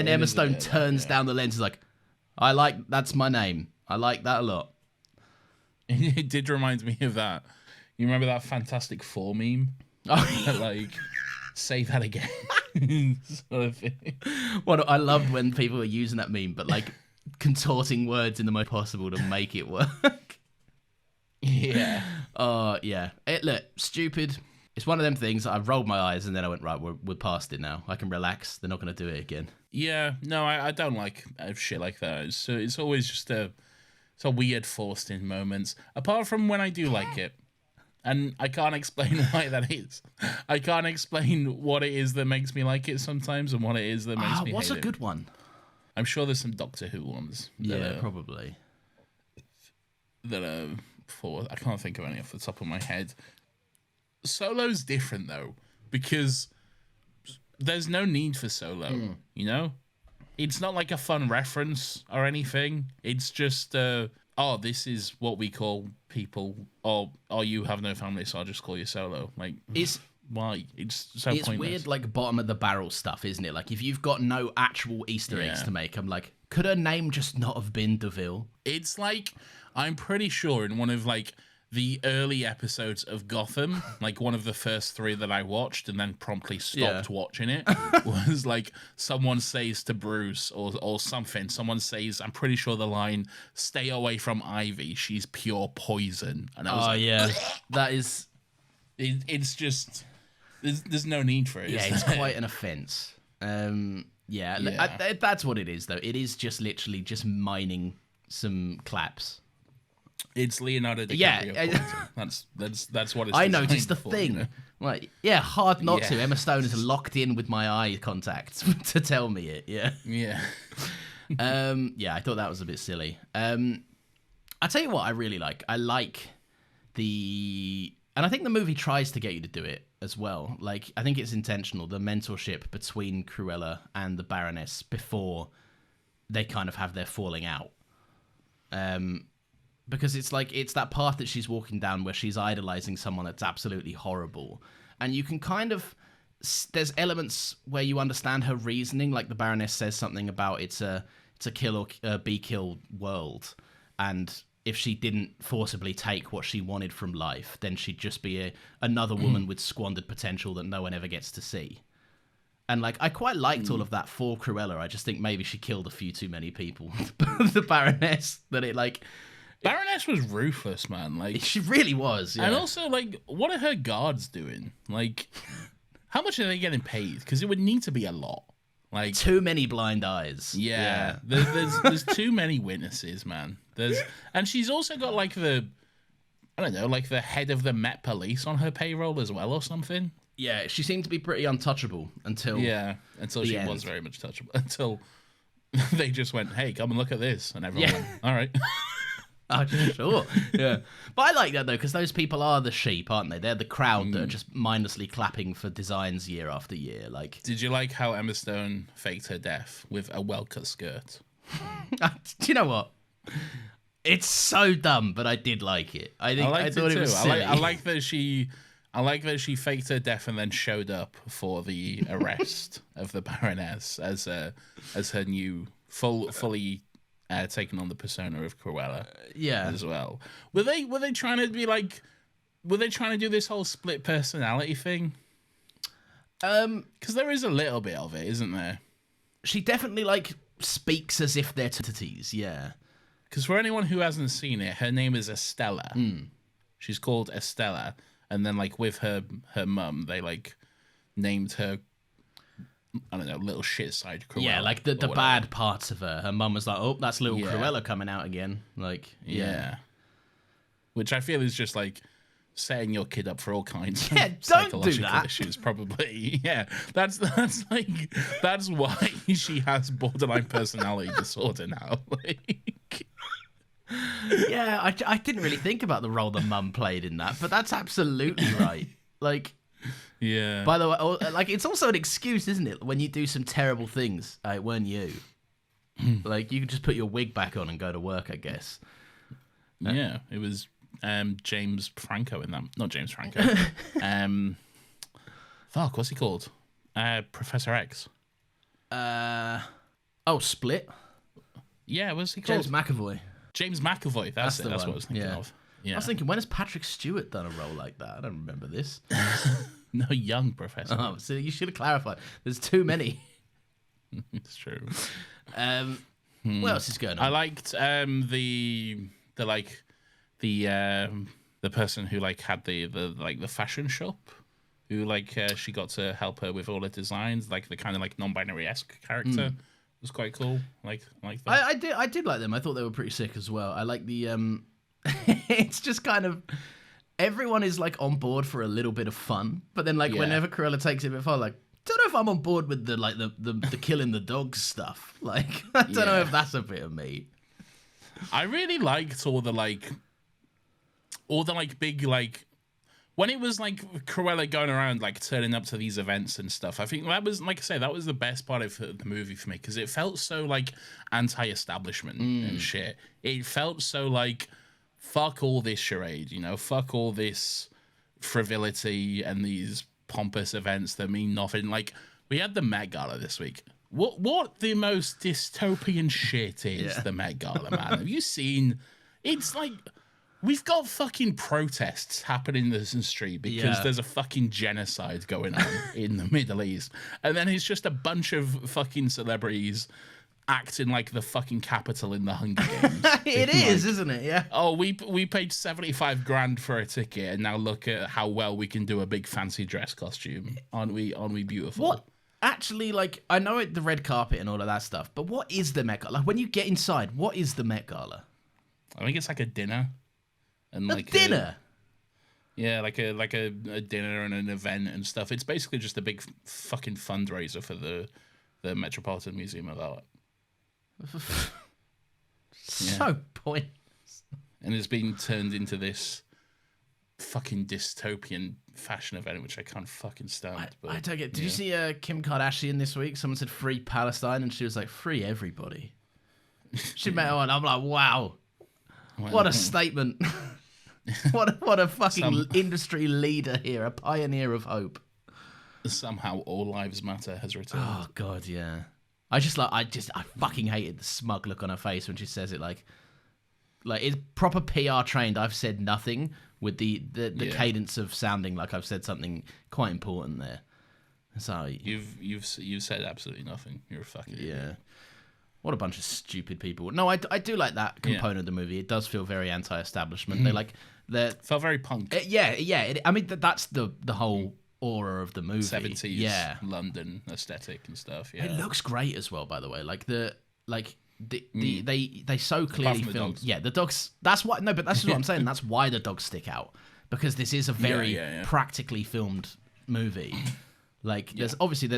Emma Stone turns down the lens and is like, that's my name. I like that a lot. It did remind me of that. You remember that Fantastic Four meme? Oh, like, say that again. Sort of thing. Well, I loved when people were using that meme, but like contorting words in the most possible to make it work. Yeah. Yeah. Look, stupid. It's one of them things that I've rolled my eyes and then I went, right, we're past it now. I can relax. They're not going to do it again. Yeah, no, I don't like shit like that. It's always just a weird forced in moments. Apart from when I do like it. And I can't explain why that is. I can't explain what it is that makes me like it sometimes and what it is that makes me hate it. What's a good one? I'm sure there's some Doctor Who ones. Probably. That are for... I can't think of any off the top of my head. Solo's different though, because there's no need for Solo, you know? It's not like a fun reference or anything. It's just, this is what we call people, or you have no family, so I'll just call you Solo. Like, why? It's so pointless. Weird, like, bottom of the barrel stuff, isn't it? Like, if you've got no actual Easter eggs to make, I'm like, could her name just not have been DeVille? It's like, I'm pretty sure in one of, like, the early episodes of Gotham, like one of the first 3 that I watched and then promptly stopped watching it, was like someone says to Bruce or something, someone says, I'm pretty sure the line, stay away from Ivy, she's pure poison. And I was that is... It's just, there's no need for it. Yeah, it's quite an offence. That's what it is though. It is just literally just mining some claps. It's Leonardo DiCaprio. Yeah, that's what it's. I noticed the thing. You know? Like, hard not to. Emma Stone is just... locked in with my eye contact to tell me it. Yeah. I thought that was a bit silly. I tell you what, I really like. I like and I think the movie tries to get you to do it as well. Like, I think it's intentional. The mentorship between Cruella and the Baroness before they kind of have their falling out. Because it's like, it's that path that she's walking down where she's idolizing someone that's absolutely horrible. And you can kind of, there's elements where you understand her reasoning. Like the Baroness says something about it's a kill or be killed world. And if she didn't forcibly take what she wanted from life, then she'd just be another woman with squandered potential that no one ever gets to see. And like, I quite liked all of that for Cruella. I just think maybe she killed a few too many people. The Baroness, that it like... Baroness was ruthless, man. Like, she really was. Yeah. And also, like, what are her guards doing? Like, how much are they getting paid? Because it would need to be a lot. Like, too many blind eyes. Yeah. There's too many witnesses, man. And she's also got like the head of the Met Police on her payroll as well, or something. Yeah, she seemed to be pretty untouchable until she end. Was very much touchable until they just went, "Hey, come and look at this," and everyone went, "All right." Oh, sure. Yeah. But I like that, though, because those people are the sheep, aren't they? They're the crowd that are just mindlessly clapping for designs year after year. Like, Did you like how Emma Stone faked her death with a well-cut skirt? do you know what? It's so dumb, but I did like it. I thought it was silly. I like that she faked her death and then showed up for the arrest of the Baroness as her new fully taking on the persona of Cruella. Yeah. As well. Were they trying to be like? Were they trying to do this whole split personality thing? Because there is a little bit of it, isn't there? She definitely like speaks as if they're entities. Yeah. Because for anyone who hasn't seen it, her name is Estella. She's called Estella, and then like with her mum, they like named her, I don't know, little shit side Cruella. Yeah, like the bad parts of her. Her mum was like, "Oh, that's little Cruella coming out again." Like, yeah. Which I feel is just like setting your kid up for all kinds of don't do psychological that. issues. Probably, yeah. That's why she has borderline personality disorder now. Like, yeah, I didn't really think about the role the mum played in that, but that's absolutely right. Like, yeah. by the way, like it's also an excuse, isn't it? When you do some terrible things, it weren't you. Like you could just put your wig back on and go to work, I guess. Yeah, it was James Franco in that. Not James Franco. Fuck, what's he called? Professor X. Split. Yeah, what's he called? James McAvoy. James McAvoy. That's the what one. I was thinking of. Yeah. I was thinking, when has Patrick Stewart done a role like that? I don't remember this. No, young Professor. Oh, so you should have clarified. There's too many. It's true. What else is going on? I liked the person who like had the fashion shop, who like she got to help her with all the designs, like the kind of like non-binary-esque character. It was quite cool. Like that. I did like them. I thought they were pretty sick as well. I like the it's just kind of everyone is like on board for a little bit of fun, but then like whenever Cruella takes it a bit far, like don't know if I'm on board with the killing the dogs stuff. Like I don't know if that's a bit of me. I really liked all the big like when it was like Cruella going around like turning up to these events and stuff. I think that was, like I say, that was the best part of the movie for me, because it felt so like anti-establishment and shit. It felt so like fuck all this charade, fuck all this frivolity and these pompous events that mean nothing. Like we had the Met Gala this week. What the most dystopian shit is the Met Gala, man? Have you seen? It's like we've got fucking protests happening in the street because there's a fucking genocide going on in the Middle East, and then it's just a bunch of fucking celebrities acting like the fucking Capitol in the Hunger Games. Isn't it? Yeah. Oh, we paid 75 grand for a ticket, and now look at how well we can do a big fancy dress costume. Aren't we beautiful? What? Actually, like, I know the red carpet and all of that stuff, but what is the Met Gala? Like, when you get inside, what is the Met Gala? I think it's like a dinner. And like dinner? Like a dinner and an event and stuff. It's basically just a big fucking fundraiser for the Metropolitan Museum of Art. So pointless. And it's been turned into this fucking dystopian fashion event, which I can't fucking stand. I don't get. Did you see Kim Kardashian this week? Someone said free Palestine, and she was like, free everybody. She met on. I'm like, wow, what a statement. what a fucking industry leader here, a pioneer of hope. Somehow all lives matter has returned. Oh god, yeah. I fucking hated the smug look on her face when she says it. Like it's proper PR trained. I've said nothing with the cadence of sounding like I've said something quite important there. So you've said absolutely nothing. You're a fucking idiot. What a bunch of stupid people. No, I do like that component of the movie. It does feel very anti-establishment. They felt very punk. That's the whole aura of the movie. 70s London aesthetic and stuff. Yeah, it looks great as well. By the way, they so clearly filmed. The dogs. That's why. No, but that's what I'm saying. That's why the dogs stick out, because this is a very practically filmed movie. Like there's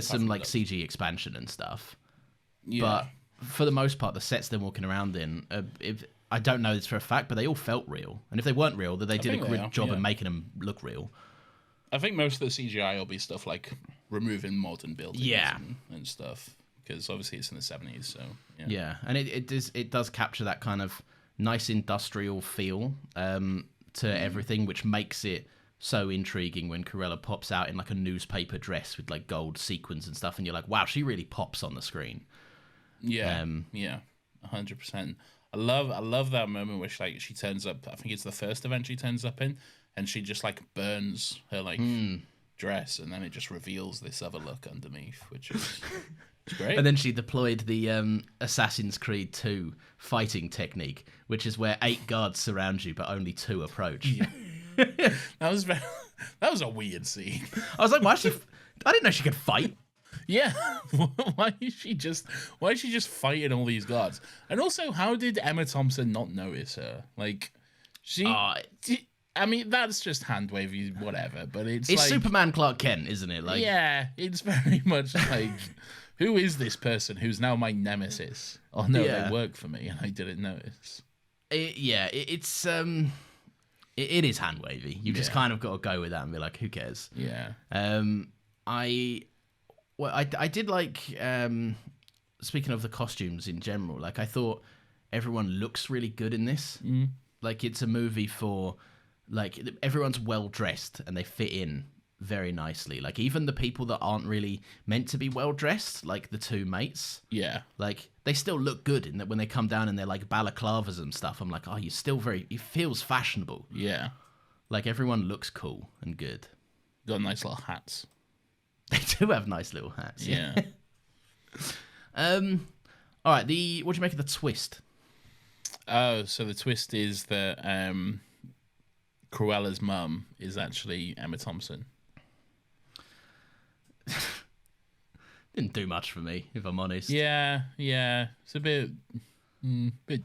some like CG expansion and stuff, but for the most part, the sets they're walking around in, I don't know this for a fact, but they all felt real. And if they weren't real, then they did a good job of making them look real. I think most of the CGI will be stuff like removing modern buildings and stuff, because obviously it's in the 70s, so yeah, and it does capture that kind of nice industrial feel to everything, which makes it so intriguing when Cruella pops out in like a newspaper dress with like gold sequins and stuff, and you're like, wow, she really pops on the screen. Yeah, 100%. I love that moment where she turns up. I think it's the first event she turns up in, and she just like burns her like dress, and then it just reveals this other look underneath, which is it's great. And then she deployed the Assassin's Creed 2 fighting technique, which is where 8 guards surround you, but only 2 approach. Yeah. that was a weird scene. I was like, why is she? I didn't know she could fight. Yeah, why is she just fighting all these guards? And also, how did Emma Thompson not notice her? Like, I mean, that's just hand wavy, whatever. But it's like Superman Clark Kent, isn't it? Like, yeah, it's very much like, who is this person who's now my nemesis? Oh no, they work for me, and I didn't notice. It is hand wavy. You just kind of got to go with that and be like, who cares? Yeah. I did like, speaking of the costumes in general, like I thought everyone looks really good in this. Like it's a movie for, like, everyone's well dressed and they fit in very nicely. Like even the people that aren't really meant to be well dressed, like the 2 mates. Yeah. Like they still look good in that when they come down and they're like balaclavas and stuff. I'm like, oh, you're still it feels fashionable. Yeah. Like everyone looks cool and good. Got nice little hats. They do have nice little hats. Yeah. All right. What do you make of the twist? Oh, so the twist is that Cruella's mum is actually Emma Thompson. Didn't do much for me, if I'm honest. Yeah. It's a bit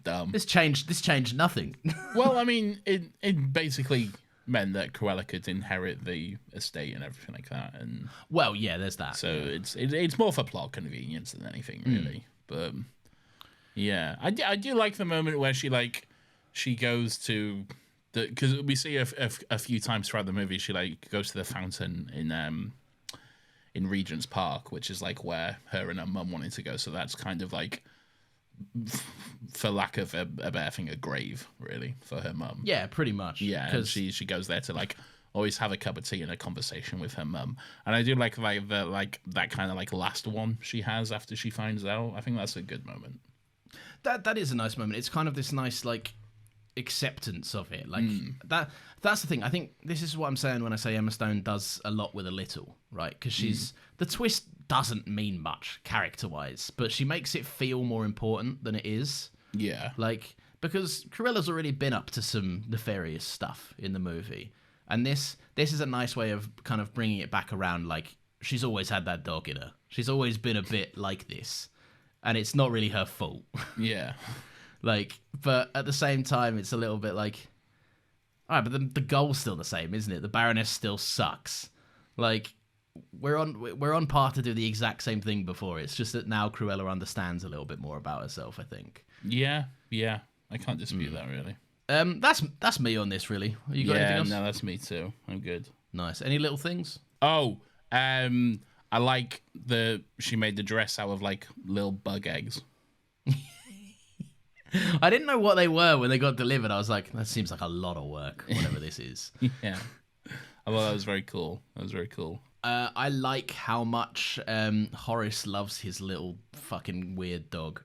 dumb. This changed nothing. Well, I mean, it basically meant that Cruella could inherit the estate and everything like that, and well, yeah, there's that. So it's more for plot convenience than anything, really. But yeah, I do like the moment where she goes to because we see a few times throughout the movie she like goes to the fountain in Regent's Park, which is like where her and her mum wanted to go. So that's kind of like, for lack of a better thing, a grave, really, for her mum. Yeah, pretty much. Yeah, and she goes there to like always have a cup of tea and a conversation with her mum. And I do like that kind of like last one she has after she finds out. I think that's a good moment. That is a nice moment. It's kind of this nice like acceptance of it. Like that's the thing. I think this is what I'm saying when I say Emma Stone does a lot with a little, right? Because the twist doesn't mean much character-wise, but she makes it feel more important than it is. Yeah. Like, because Cruella's already been up to some nefarious stuff in the movie, and this is a nice way of kind of bringing it back around. Like, she's always had that dog in her. She's always been a bit like this, and it's not really her fault. Yeah. Like, but at the same time, it's a little bit like, all right, but the goal's still the same, isn't it? The Baroness still sucks. Like, we're on par to do the exact same thing before. It's just that now Cruella understands a little bit more about herself, I think. Yeah. I can't dispute that, really. That's me on this, really. You got anything else? No, that's me too. I'm good. Nice. Any little things? Oh, I like she made the dress out of like little bug eggs. I didn't know what they were when they got delivered. I was like, that seems like a lot of work, whatever this is. Yeah. I thought that was very cool. I like how much Horace loves his little fucking weird dog.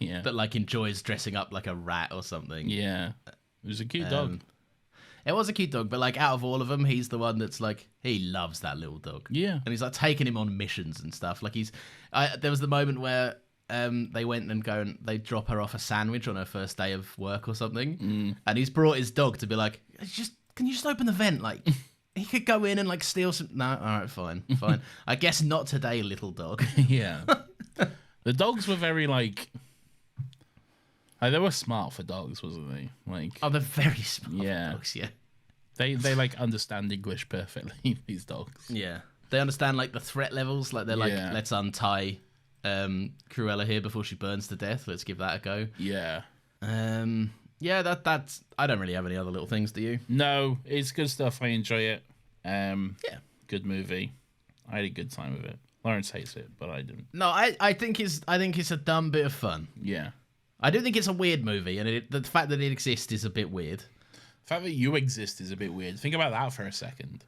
Yeah. That like enjoys dressing up like a rat or something. Yeah. It was a cute dog. It was a cute dog, but like out of all of them, he's the one that's like, he loves that little dog. Yeah. And he's like taking him on missions and stuff. Like there was the moment where they went and they drop her off a sandwich on her first day of work or something. And he's brought his dog to be like, can you just open the vent? Like, he could go in and like steal some. No, all right, fine. I guess not today, little dog. Yeah. The dogs were very like they were smart for dogs, wasn't they? Like, oh, they're very smart for dogs. Yeah. They like understand English perfectly. These dogs. Yeah. They understand like the threat levels. Like they're like, let's untie Cruella here before she burns to death. Let's give that a go. Yeah. Yeah, that's. I don't really have any other little things. Do you? No, it's good stuff. I enjoy it. Yeah. Good movie. I had a good time with it. Lawrence hates it, but I didn't. No, I think it's a dumb bit of fun. Yeah. I do think it's a weird movie, and the fact that it exists is a bit weird. The fact that you exist is a bit weird. Think about that for a second.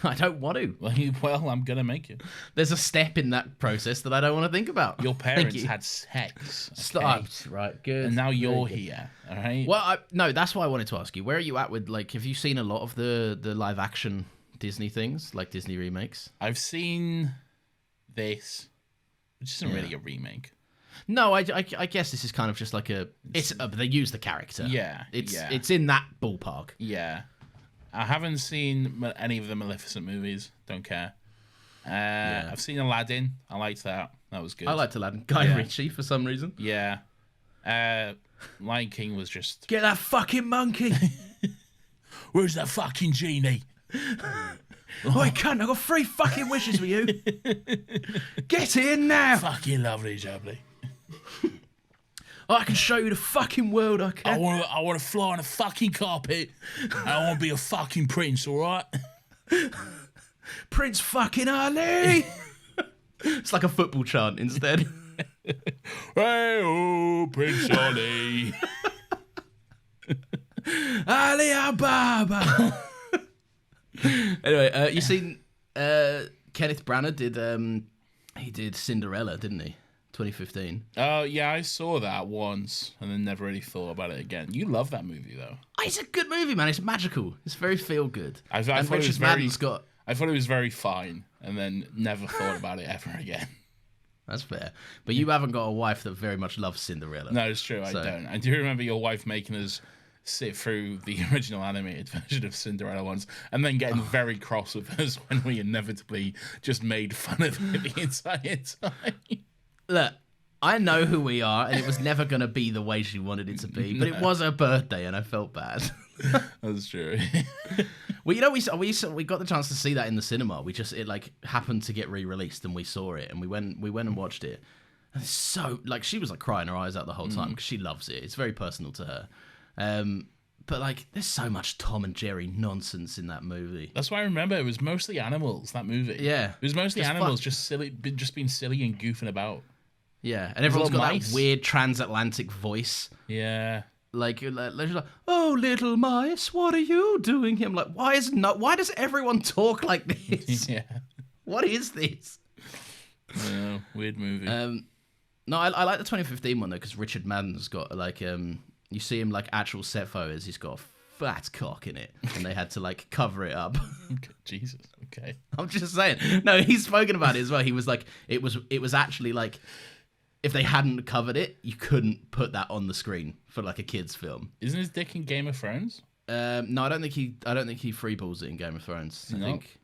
I don't want to. Well, I'm gonna make you. There's a step in that process that I don't want to think about. Your parents had sex. Okay? Stop. Right, good. And now you're Very good. here. All right. Well, no, that's why I wanted to ask you. Where are you at with, like, have you seen a lot of the live action Disney things, like Disney remakes? I've seen this, which isn't really a remake. No, I guess this is kind of just like they use the character. Yeah, It's in that ballpark. Yeah. I haven't seen any of the Maleficent movies. Don't care. I've seen Aladdin. I liked that. That was good. I liked Aladdin. Guy Ritchie for some reason. Yeah. Lion King was just... Get that fucking monkey! Where's that fucking genie? I can't. I've got 3 fucking wishes for you. Get in now. Fucking lovely, jubbly. I can show you the fucking world. I can. I want to fly on a fucking carpet. I want to be a fucking prince, all right? Prince fucking Ali. It's like a football chant instead. Hey, oh, Prince Ali. Ali Ababa. Anyway, you seen Kenneth Branagh did Cinderella, didn't he? 2015. Oh, yeah, I saw that once and then never really thought about it again. You love that movie, though. It's a good movie, man. It's magical. It's very feel good. I thought it was very fine and then never thought about it ever again. That's fair. But you haven't got a wife that very much loves Cinderella. No, it's true. I don't. I do remember your wife making us sit through the original animated version of Cinderella once and then getting very cross with us when we inevitably just made fun of it the entire time. Look, I know who we are, and it was never going to be the way she wanted it to be, but it was her birthday, and I felt bad. That's true. Well, you know, we got the chance to see that in the cinema. It like happened to get re-released, and we saw it, and we went and watched it. And it's so, like, she was like crying her eyes out the whole time because she loves it. It's very personal to her. But like, there's so much Tom and Jerry nonsense in that movie. That's why I remember it was mostly animals. That movie. Yeah, it was mostly animals, just being silly and goofing about. Yeah, and everyone's got that weird transatlantic voice. Yeah. Like, oh, little mice, what are you doing here? I'm like, why does everyone talk like this? Yeah. What is this? Yeah, weird movie. No, I like the 2015 one, though, because Richard Madden's got, like, you see him, like, actual set photos, he's got a fat cock in it, and they had to, like, cover it up. Jesus, okay. I'm just saying. No, he's spoken about it as well. He was like, it was actually, like, if they hadn't covered it, you couldn't put that on the screen for like a kids' film. Isn't his dick in Game of Thrones? No, I don't think he freeballs it in Game of Thrones. I think.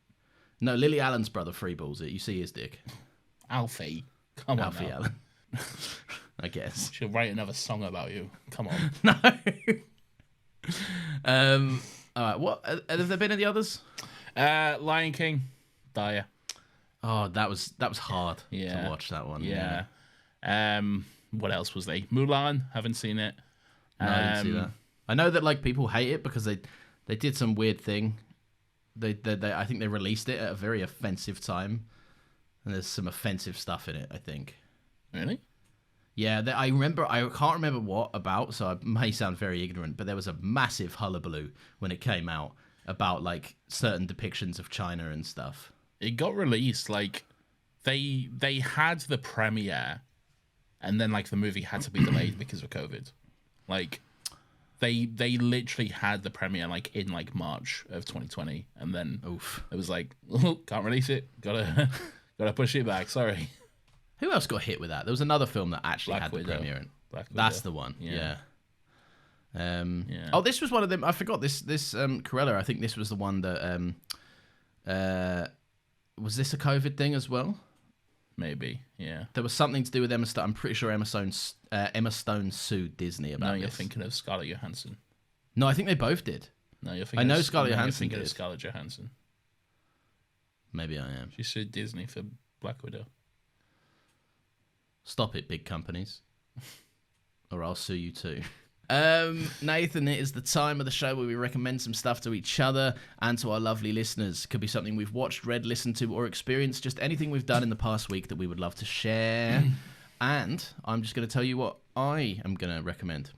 No, Lily Allen's brother freeballs it. You see his dick. Alfie, come on, Alfie Allen. I guess. She'll write another song about you. Come on. No. All right. What have there been any others? Lion King, Dire. Oh, that was hard to watch that one. Yeah. What else was there? Mulan, haven't seen it. No, I didn't see that. I know that like people hate it because they did some weird thing. They I think they released it at a very offensive time, and there's some offensive stuff in it, I think. Really? Yeah, I can't remember what about, so I may sound very ignorant, but there was a massive hullabaloo when it came out about like certain depictions of China and stuff. It got released like they had the premiere. And then, like, the movie had to be delayed because of COVID. Like, they literally had the premiere, like, in, like, March of 2020. And then it was like, oh, can't release it. Gotta push it back. Sorry. Who else got hit with that? There was another film that actually had the premiere in. That's the one. Yeah. Oh, this was one of them. I forgot this Cruella. I think this was the one that... was this a COVID thing as well? Maybe, yeah. There was something to do with Emma Stone. I'm pretty sure Emma Stone sued Disney about this. No, you're thinking of Scarlett Johansson. No, I think they both did. No, you're thinking. I know Scarlett Johansson You're thinking did. of Scarlett Johansson. Maybe I am. She sued Disney for Black Widow. Stop it, big companies. Or I'll sue you too. Nathan, it is the time of the show where we recommend some stuff to each other and to our lovely listeners. Could be something we've watched, read, listened to, or experienced. Just anything we've done in the past week that we would love to share. And I'm just going to tell you what I am going to recommend,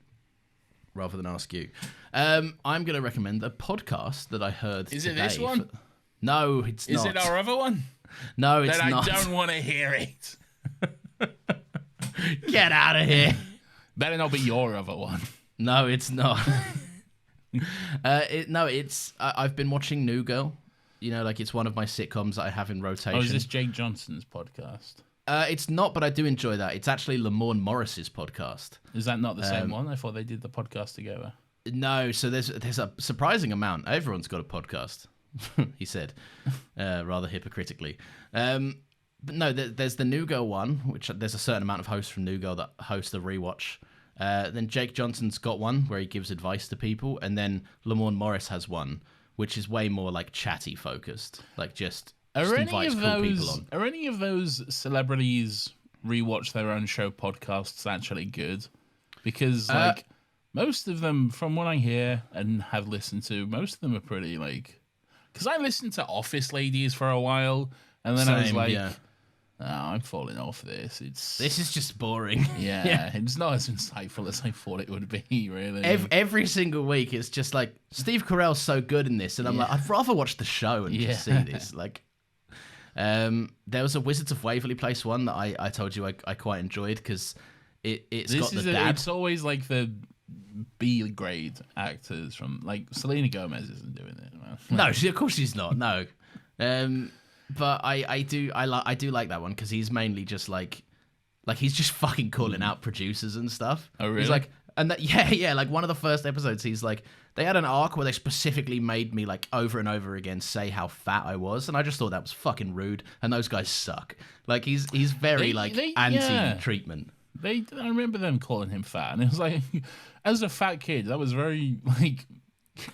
rather than ask you. I'm going to recommend a podcast that I heard. Is it this one? No, it's not. Is it our other one? No, it's then not. I don't want to hear it. Get out of here. Better not be your other one. No, it's not. I've been watching New Girl. You know, like it's one of my sitcoms that I have in rotation. Oh, is this Jake Johnson's podcast? It's not, but I do enjoy that. It's actually Lamorne Morris's podcast. Is that not the same one? I thought they did the podcast together. No, so there's a surprising amount. Everyone's got a podcast, he said, rather hypocritically. But no, there's the New Girl one, which there's a certain amount of hosts from New Girl that host the rewatch. Then Jake Johnson's got one where he gives advice to people, and then Lamorne Morris has one, which is way more like chatty focused, like just invites cool people on. Are any of those celebrities rewatch their own show podcasts actually good? Because like most of them, from what I hear and have listened to, most of them are pretty like. Because I listened to Office Ladies for a while, and then I was like. Yeah. Oh, I'm falling off this. This is just boring. Yeah, it's not as insightful as I thought it would be, really. Every single week, it's just like, Steve Carell's so good in this, and I'm like, I'd rather watch the show and just see this. Like, there was a Wizards of Waverly Place one that I told you I quite enjoyed, because it's got the dad. It's always like the B grade actors from, like, Selena Gomez isn't doing it. Man. No, of course she's not. No. But I do like that one because he's mainly just like he's just fucking calling out producers and stuff. Oh really? He's like, and that yeah, like one of the first episodes, he's like, they had an arc where they specifically made me like over and over again say how fat I was, and I just thought that was fucking rude. And those guys suck. Like he's very anti-treatment. I remember them calling him fat, and it was like, as a fat kid, that was very like.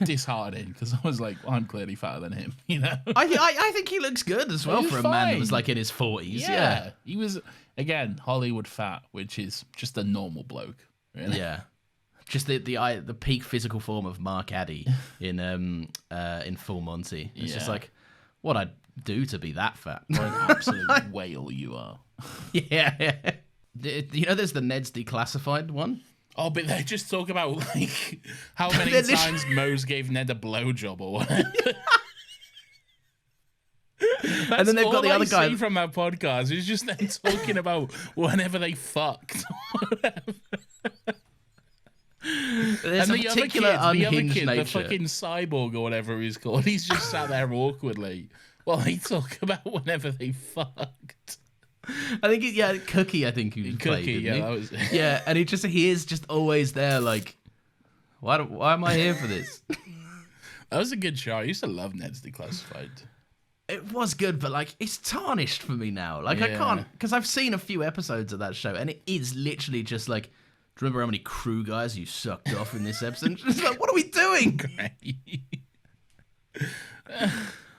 Disheartening because I was like, well, I'm clearly fatter than him, you know. I think he looks good as well for a man that was like in his 40s. Yeah, he was again Hollywood fat, which is just a normal bloke, really. Yeah, just the peak physical form of Mark Addy in Full Monty. It's just like what I'd do to be that fat. What an absolute whale you are. Yeah. You know, there's the Ned's Declassified one. Oh, but they just talk about like how many times Mose gave Ned a blowjob or whatever. And then they've got the other guy from that podcast. It's just them talking about whenever they fucked. There's and a particular unhinged nature. The fucking cyborg or whatever he's called, he's just sat there awkwardly while they talk about whenever they fucked. I think Cookie. I think he was Cookie. Played, Yeah, that was. Yeah, and he is just always there. Like, why am I here for this? That was a good show. I used to love Ned's Declassified. It was good, but like it's tarnished for me now. Like I can't, because I've seen a few episodes of that show, and it is literally just like, do you remember how many crew guys you sucked off in this episode? Just like, what are we doing?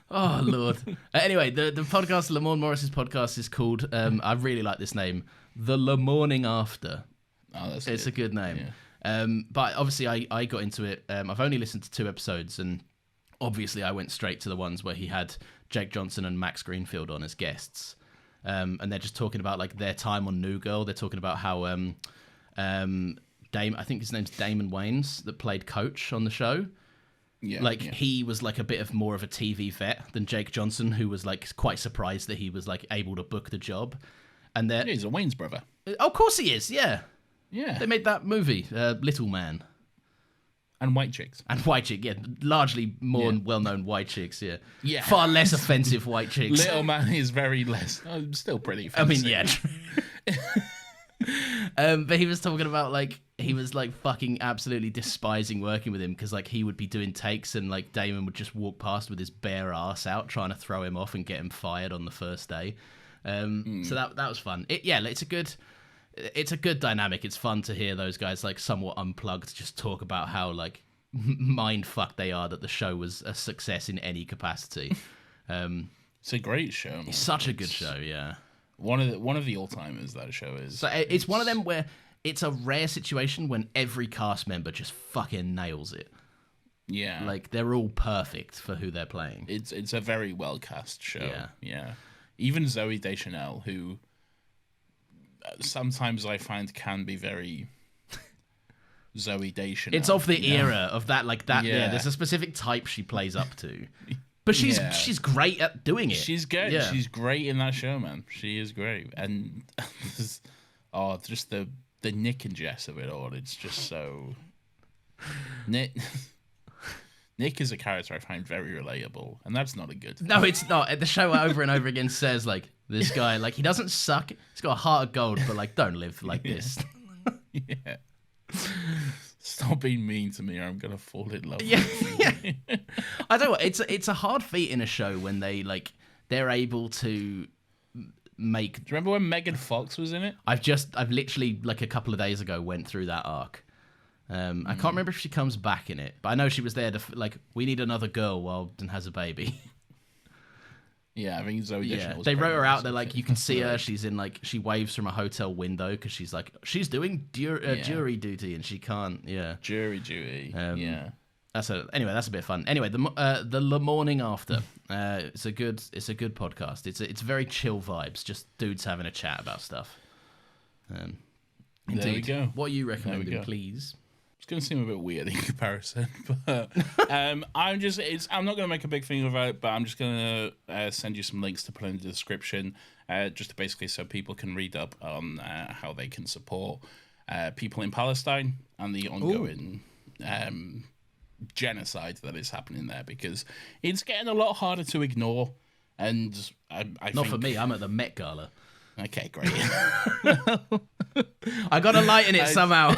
Oh, Lord. Anyway, the podcast, Lamorne Morris's podcast, is called, I really like this name, The Lamorning After. Oh, that's It's a good name. Yeah. But obviously, I got into it. I've only listened to 2 episodes, and obviously, I went straight to the ones where he had Jake Johnson and Max Greenfield on as guests. And they're just talking about, like, their time on New Girl. They're talking about how I think his name's Damon Wayans, that played Coach on the show. Yeah, he was like a bit of more of a TV vet than Jake Johnson, who was like quite surprised that he was like able to book the job. And he's a Wayne's brother. Of course he is. Yeah. Yeah. They made that movie, Little Man. And White Chicks. And White Chicks, yeah. Largely more well-known white chicks, yeah. Yeah. Far less offensive white chicks. Little Man is very less. Still pretty offensive. I mean, yeah. But he was talking about like he was like fucking absolutely despising working with him because like he would be doing takes and like Damon would just walk past with his bare ass out trying to throw him off and get him fired on the first day. So that was fun. It's a good dynamic. It's fun to hear those guys like somewhat unplugged just talk about how like mind fucked they are that the show was a success in any capacity. It's a great show, man. It's such a good show, yeah. One of the all timers that show is. So it's one of them where it's a rare situation when every cast member just fucking nails it. Yeah. Like, they're all perfect for who they're playing. It's a very well cast show. Yeah. Yeah. Even Zoe Deschanel, who sometimes I find can be very Zoe Deschanel. It's of the era of that, like that. Yeah. Yeah. There's a specific type she plays up to, but she's great at doing it. She's good. Yeah. She's great in that show, man. She is great, and just the Nick and Jess of it all. It's just so Nick is a character I find very relatable, and that's not a good thing. No, it's not. The show over and over again says, like, this guy, like, he doesn't suck. He's got a heart of gold, but, like, don't live like this. Yeah. Stop being mean to me or I'm going to fall in love Yeah. with you. I don't know. It's a hard feat in a show when they're able to make... Do you remember when Megan Fox was in it? I've literally, like, a couple of days ago went through that arc. I can't remember if she comes back in it, but I know she was there to, like, we need another girl while Dan has a baby. Yeah, I think Zoe Deschanel. They wrote her out there, like, you can see her. She's in, like, she waves from a hotel window because she's, like, she's doing jury duty and she can't, Jury duty, yeah. Anyway, that's a bit of fun. Anyway, the Morning After. It's a good podcast. It's very chill vibes, just dudes having a chat about stuff. There we go. What are you recommending, please? It's going to seem a bit weird in comparison, but I'm not going to make a big thing about it, but I'm just going to send you some links to put in the description, just to basically so people can read up on how they can support people in Palestine and the ongoing genocide that is happening there, because it's getting a lot harder to ignore. And I not think... for me. I'm at the Met Gala. Okay, great. I got a light in it somehow.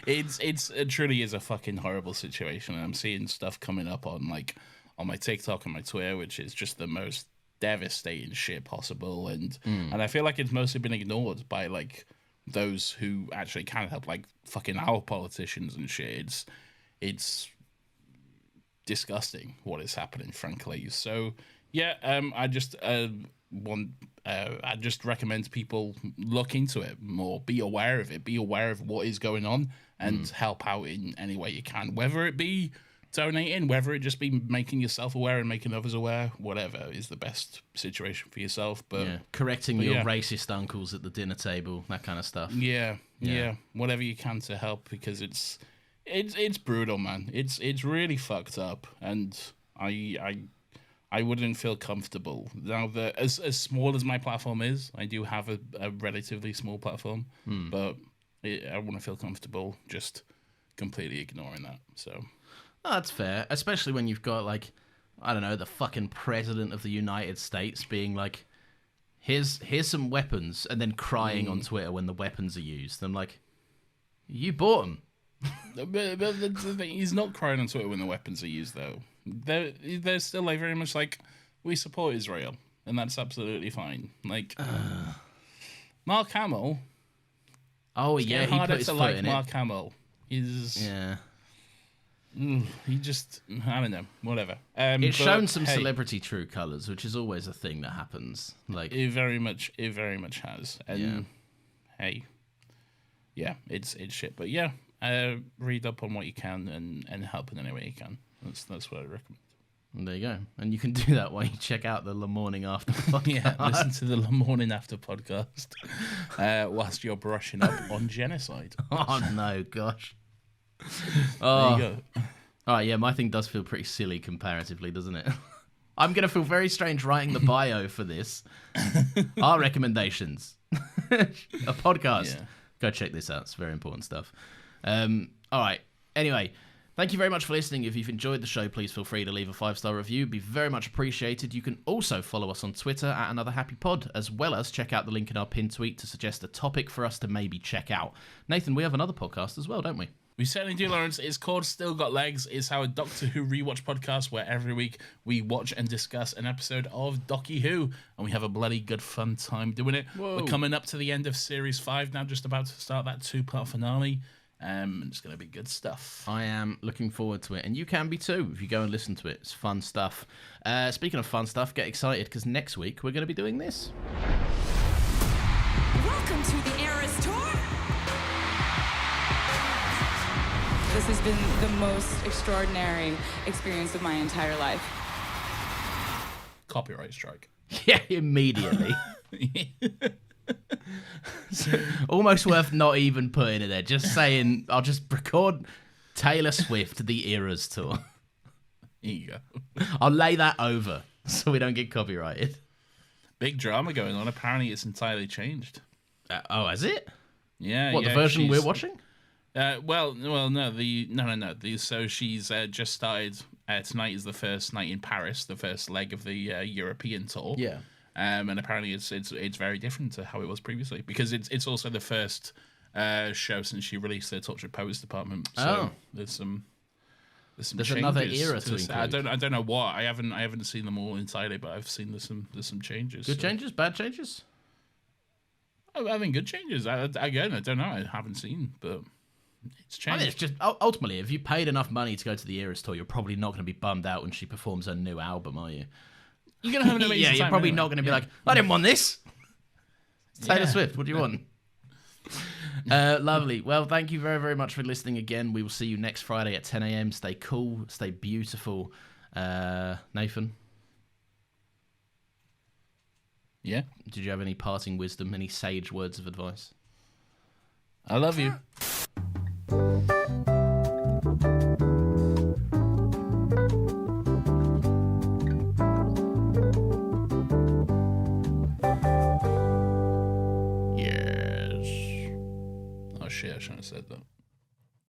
It truly is a fucking horrible situation, and I'm seeing stuff coming up on my TikTok and my Twitter, which is just the most devastating shit possible, and I feel like it's mostly been ignored by like those who actually can help, like fucking our politicians and shit. It's disgusting what is happening, frankly. So yeah, I just recommend people look into it more, be aware of it, be aware of what is going on, and help out in any way you can, whether it be donating, whether it just be making yourself aware and making others aware, whatever is the best situation for yourself. But correcting your racist uncles at the dinner table, that kind of stuff. Yeah, whatever you can to help, because it's brutal, man. It's really fucked up, and I wouldn't feel comfortable. Now, as small as my platform is, I do have a relatively small platform, but I wouldn't feel comfortable just completely ignoring that. So, that's fair, especially when you've got, like, I don't know, the fucking president of the United States being like, here's some weapons, and then crying on Twitter when the weapons are used. I'm like, you bought them. But he's not crying on Twitter when the weapons are used, though. They're still like very much like, we support Israel, and that's absolutely fine. Like Mark Hamill. Oh yeah, he put his foot in Mark it. Hamill. He just, I don't know, whatever. It's shown some celebrity true colors, which is always a thing that happens. Like it very much has. And hey, yeah, it's shit. But yeah, read up on what you can and help in any way you can. That's what I recommend. There you go. And you can do that while you check out the Morning After podcast. Yeah, listen to the Morning After podcast whilst you're brushing up on genocide. Oh, no, gosh. There you go. All right, yeah, my thing does feel pretty silly comparatively, doesn't it? I'm going to feel very strange writing the bio for this. Our recommendations. A podcast. Yeah. Go check this out. It's very important stuff. All right. Anyway, thank you very much for listening. If you've enjoyed the show, please feel free to leave a 5-star review. It'd be very much appreciated. You can also follow us on Twitter at Another Happy Pod, as well as check out the link in our pinned tweet to suggest a topic for us to maybe check out. Nathan, we have another podcast as well, don't we? We certainly do, Lawrence. It's called Still Got Legs. It's our Doctor Who rewatch podcast, where every week we watch and discuss an episode of Docky Who, and we have a bloody good fun time doing it. Whoa. We're coming up to the end of Series 5 now, just about to start that 2-part finale. It's going to be good stuff. I am looking forward to it, and you can be too if you go and listen to it. It's fun stuff. Speaking of fun stuff, get excited, because next week we're going to be doing this. Welcome to the Era's This has been the most extraordinary experience of my entire life. Copyright strike. Yeah, immediately. Almost worth not even putting it there. Just saying, I'll just record Taylor Swift, the Eras Tour. Here you go. I'll lay that over so we don't get copyrighted. Big drama going on. Apparently, it's entirely changed. Oh, has it? Yeah. What, yeah, the version we're watching? Well, no. No. So she's just started. Tonight is the first night in Paris, the first leg of the European tour. Yeah. And apparently it's very different to how it was previously because it's also the first show since she released the Tortured Poets Department. So there's some There's another era to this. include. I don't know what. I haven't seen them all entirely, but I've seen there's some changes. Good changes, bad changes? I think good changes. Again, I don't know. I haven't seen, but it's changed. I mean, it's just ultimately, if you paid enough money to go to the Eras Tour, you're probably not going to be bummed out when she performs her new album, are you? You're gonna have an amazing time. You're probably anyway. not going to be like, I didn't want this. It's Taylor Swift. What do you want? Lovely. Well, thank you very, very much for listening again. We will see you next Friday at 10 a.m. Stay cool. Stay beautiful. Nathan? Yeah? Did you have any parting wisdom, any sage words of advice? I love you. Yes. Oh shit, I shouldn't have said that.